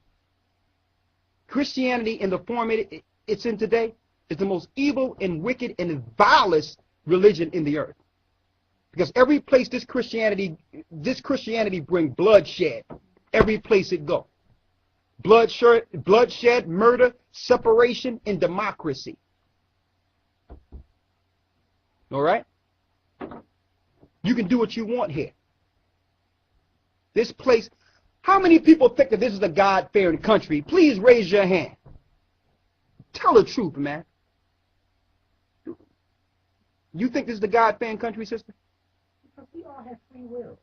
Christianity in the form it's in today is the most evil and wicked and vilest religion in the earth. Because every place this Christianity brings bloodshed. Every place it goes. Bloodshed, murder, separation, and democracy. All right? You can do what you want here. This place, how many people think that this is a God-fearing country? Please raise your hand. Tell the truth, man. You think this is the God-fearing country, sister? Because we all have free will.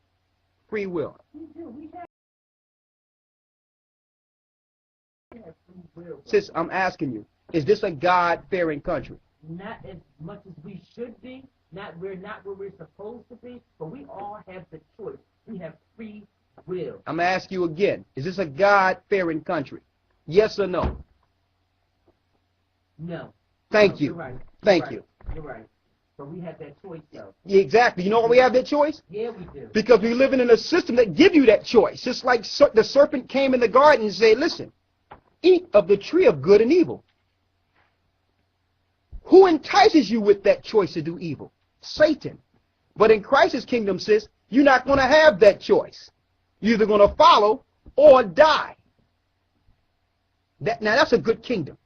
Free will. We do. We have free will. Sis, I'm asking you, is this a God-fearing country? Not as much as we should be. We're not where we're supposed to be, but we all have the choice. We have free will. I'm going to ask you again. Is this a God-fearing country? Yes or no? No. Thank you. You're right. Thank you. You're right. But we have that choice, though. Yeah, exactly. You know why we have that choice? Yeah, we do. Because we're living in a system that gives you that choice. Just like the serpent came in the garden and said, listen, eat of the tree of good and evil. Who entices you with that choice to do evil? Satan. But in Christ's kingdom, sis, you're not going to have that choice. You're either going to follow or die. Now, that's a good kingdom.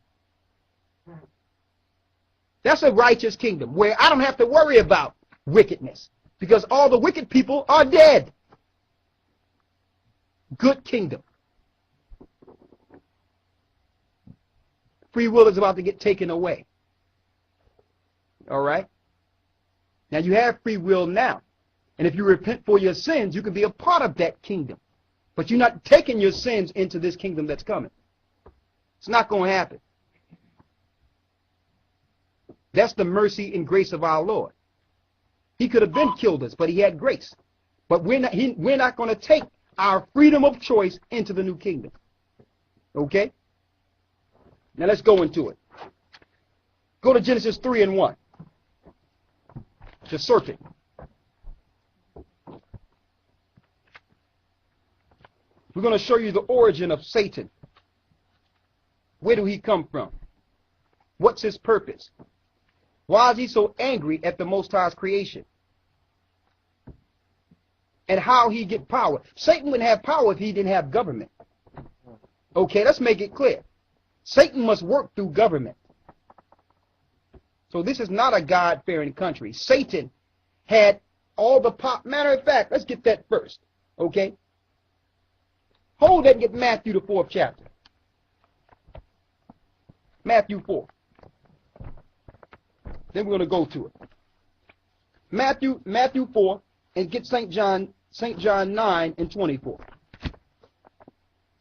That's a righteous kingdom where I don't have to worry about wickedness, because all the wicked people are dead. Good kingdom. Free will is about to get taken away. All right? Now you have free will now. And if you repent for your sins, you can be a part of that kingdom. But you're not taking your sins into this kingdom that's coming. It's not going to happen. That's the mercy and grace of our Lord. He could have been killed us, but he had grace. But we're not going to take our freedom of choice into the new kingdom. Okay? Now let's go into it. Go to Genesis 3:1. The serpent. We're going to show you the origin of Satan. Where do he come from? What's his purpose? Why is he so angry at the Most High's creation? And how he get power? Satan wouldn't have power if he didn't have government. Okay, let's make it clear. Satan must work through government. So this is not a God-fearing country. Satan had all the power. Matter of fact, let's get that first. Okay? Hold that and get Matthew, the 4th chapter. Matthew 4. Then we're going to go to it. Matthew 4, and get St. John 9:24.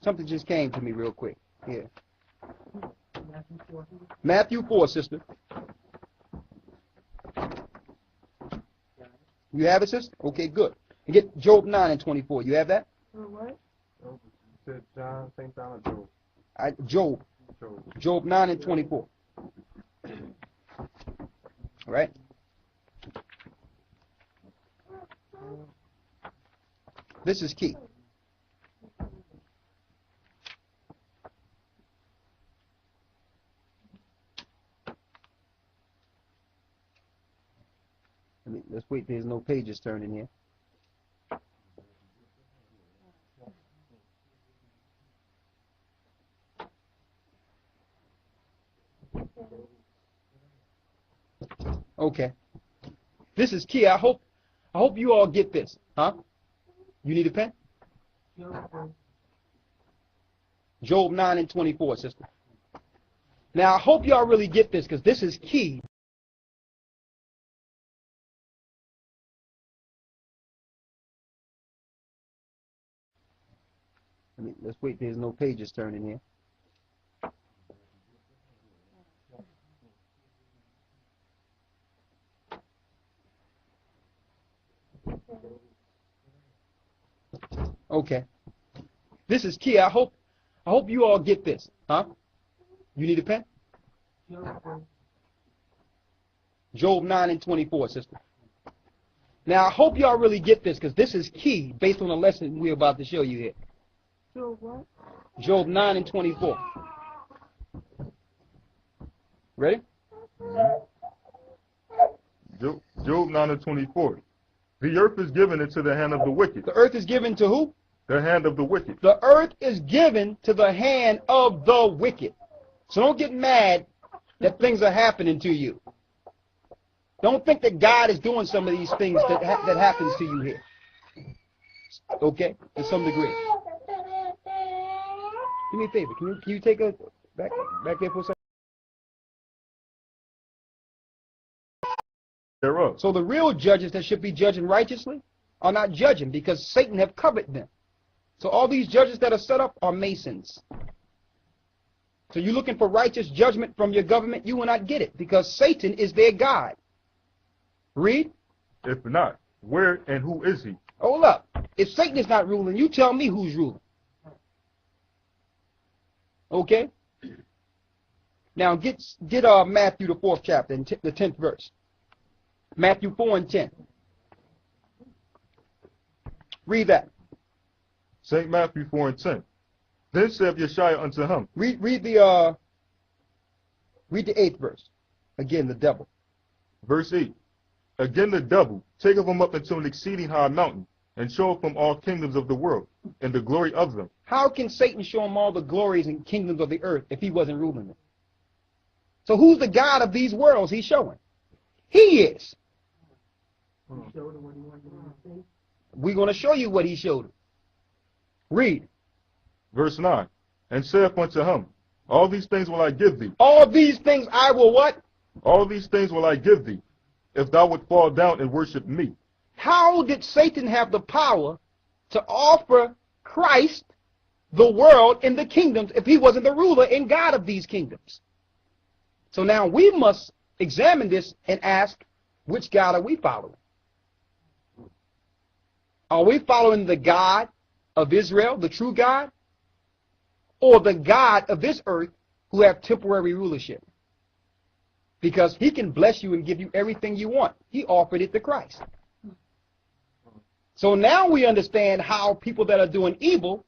Something just came to me real quick. Here. Matthew 4, sister. You have it, sister? Okay, good. And get Job 9:24. You have that? What? You said John, St. John, or Job. Job 9:24. All right. This is key. Let's wait. There's no pages turning here. Okay. This is key. I hope you all get this. Huh? You need a pen? Job 9:24, sister. Now I hope y'all really get this, because this is key. Let's wait. There's no pages turning here. Okay. This is key. I hope you all get this. Huh? You need a pen? Job 9:24, sister. Now I hope y'all really get this, because this is key based on the lesson we're about to show you here. Job what? Job 9:24. Ready? Job 9:24. The earth is given into the hand of the wicked. The earth is given to who? The hand of the wicked. The earth is given to the hand of the wicked. So don't get mad that things are happening to you. Don't think that God is doing some of these things that happens to you here. Okay? To some degree. Do me a favor. Can you take a back there for a second? Thereof. So the real judges that should be judging righteously are not judging, because Satan have covered them. So all these judges that are set up are Masons. So you're looking for righteous judgment from your government, you will not get it, because Satan is their God. Read. If not, where and who is he? Hold up. If Satan is not ruling, you tell me who's ruling. Okay? Now get Matthew, the 4th chapter, and the 10th verse. Matthew 4:10. Read that. St. Matthew 4:10. Then said Yeshua unto him. Read the 8th verse. Again, the devil. Verse 8. Again the devil taketh him up into an exceeding high mountain, and showeth him all kingdoms of the world, and the glory of them. How can Satan show him all the glories and kingdoms of the earth if he wasn't ruling them? So who's the God of these worlds he's showing? He is. He showed him what he wanted him to see. We're going to show you what he showed him. Read. Verse 9. And saith unto him, all these things will I give thee. All these things I will what? All these things will I give thee, if thou would fall down and worship me. How did Satan have the power to offer Christ the world and the kingdoms if he wasn't the ruler and God of these kingdoms? So now we must examine this and ask, which God are we following? Are we following the God of Israel, the true God, or the God of this earth who have temporary rulership? Because he can bless you and give you everything you want. He offered it to Christ. So now we understand how people that are doing evil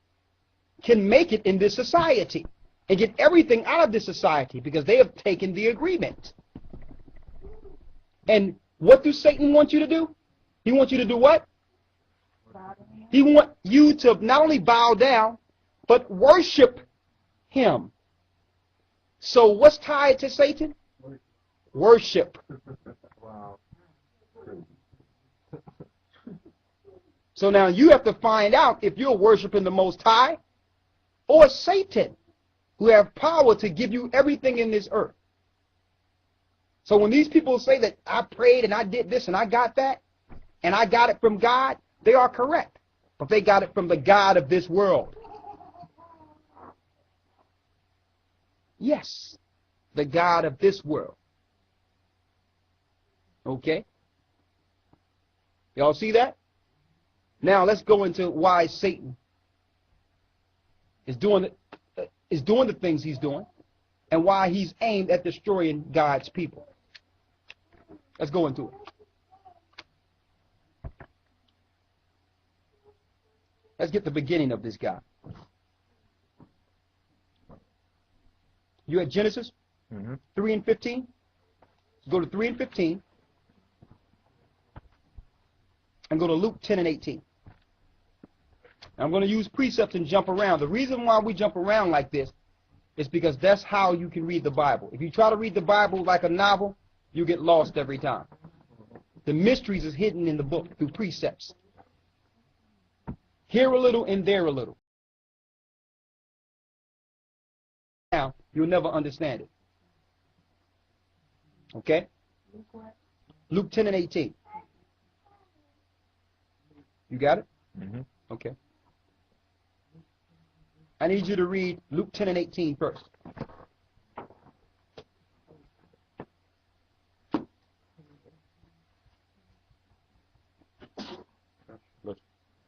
can make it in this society and get everything out of this society because they have taken the agreement. And what does Satan want you to do? He wants you to do what? He wants you to not only bow down, but worship him. So what's tied to Satan? Worship. Wow. So now you have to find out if you're worshiping the Most High or Satan, who have power to give you everything in this earth. So when these people say that I prayed and I did this and I got that, and I got it from God, they are correct. But they got it from the God of this world. Yes, the God of this world. Okay? Y'all see that? Now let's go into why Satan is doing the things he's doing and why he's aimed at destroying God's people. Let's go into it. Let's get the beginning of this guy. You at Genesis 3 and 15? Let's go to 3 and 15 and go to Luke 10 and 18. I'm going to use precepts and jump around. The reason why we jump around like this is because that's how you can read the Bible. If you try to read the Bible like a novel, you get lost every time. The mysteries is hidden in the book through precepts. Here a little and there a little. Now, you'll never understand it. Okay? Luke 10 and 18. You got it? Okay. I need you to read Luke 10 and 18 first.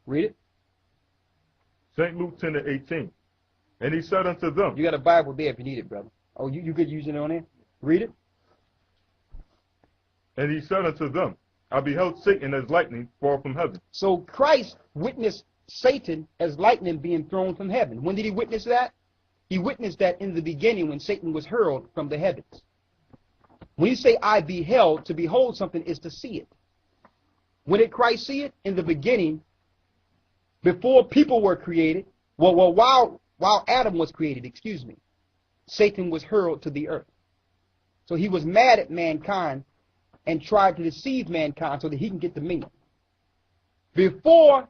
Read it. St. Luke 10 and 18. And he said unto them. You got a Bible there if you need it, brother. Oh, you could use it on there? Read it. And he said unto them, I beheld Satan as lightning fall from heaven. So Christ witnessed Satan as lightning being thrown from heaven. When did he witness that? He witnessed that in the beginning when Satan was hurled from the heavens. When you say I beheld, to behold something is to see it. When did Christ see it? In the beginning, before people were created, while Adam was created, Satan was hurled to the earth. So he was mad at mankind and tried to deceive mankind so that he can get dominion. Before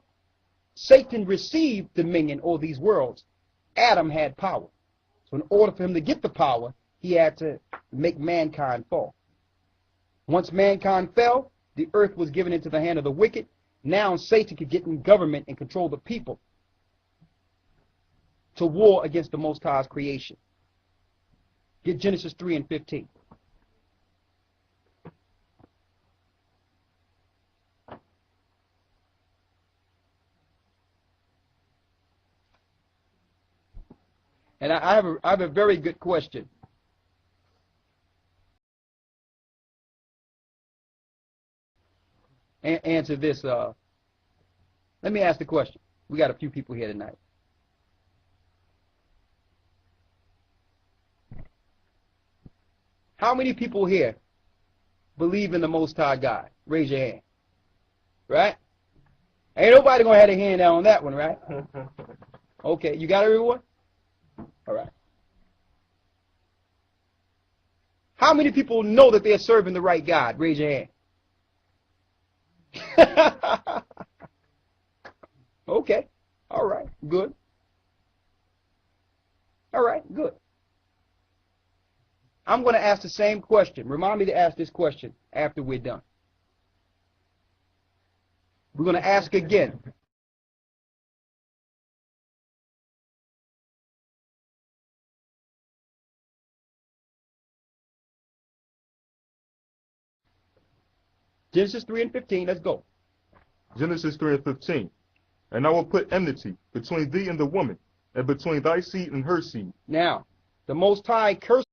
Satan received dominion over these worlds, Adam had power. So in order for him to get the power, he had to make mankind fall. Once mankind fell, the earth was given into the hand of the wicked. Now Satan could get in government and control the people to war against the Most High's creation. Get Genesis 3 and 15. And I have a very good question. Answer this. Let me ask the question. We got a few people here tonight. How many people here believe in the Most High God? Raise your hand. Right? Ain't nobody going to have a hand down on that one, right? Okay, you got everyone? All right. How many people know that they're serving the right God? Raise your hand. Okay. All right. Good. All right. Good. I'm going to ask the same question. Remind me to ask this question after we're done. We're going to ask again. Genesis 3:15. Let's go. Genesis 3:15. And I will put enmity between thee and the woman, and between thy seed and her seed. Now, the Most High cursed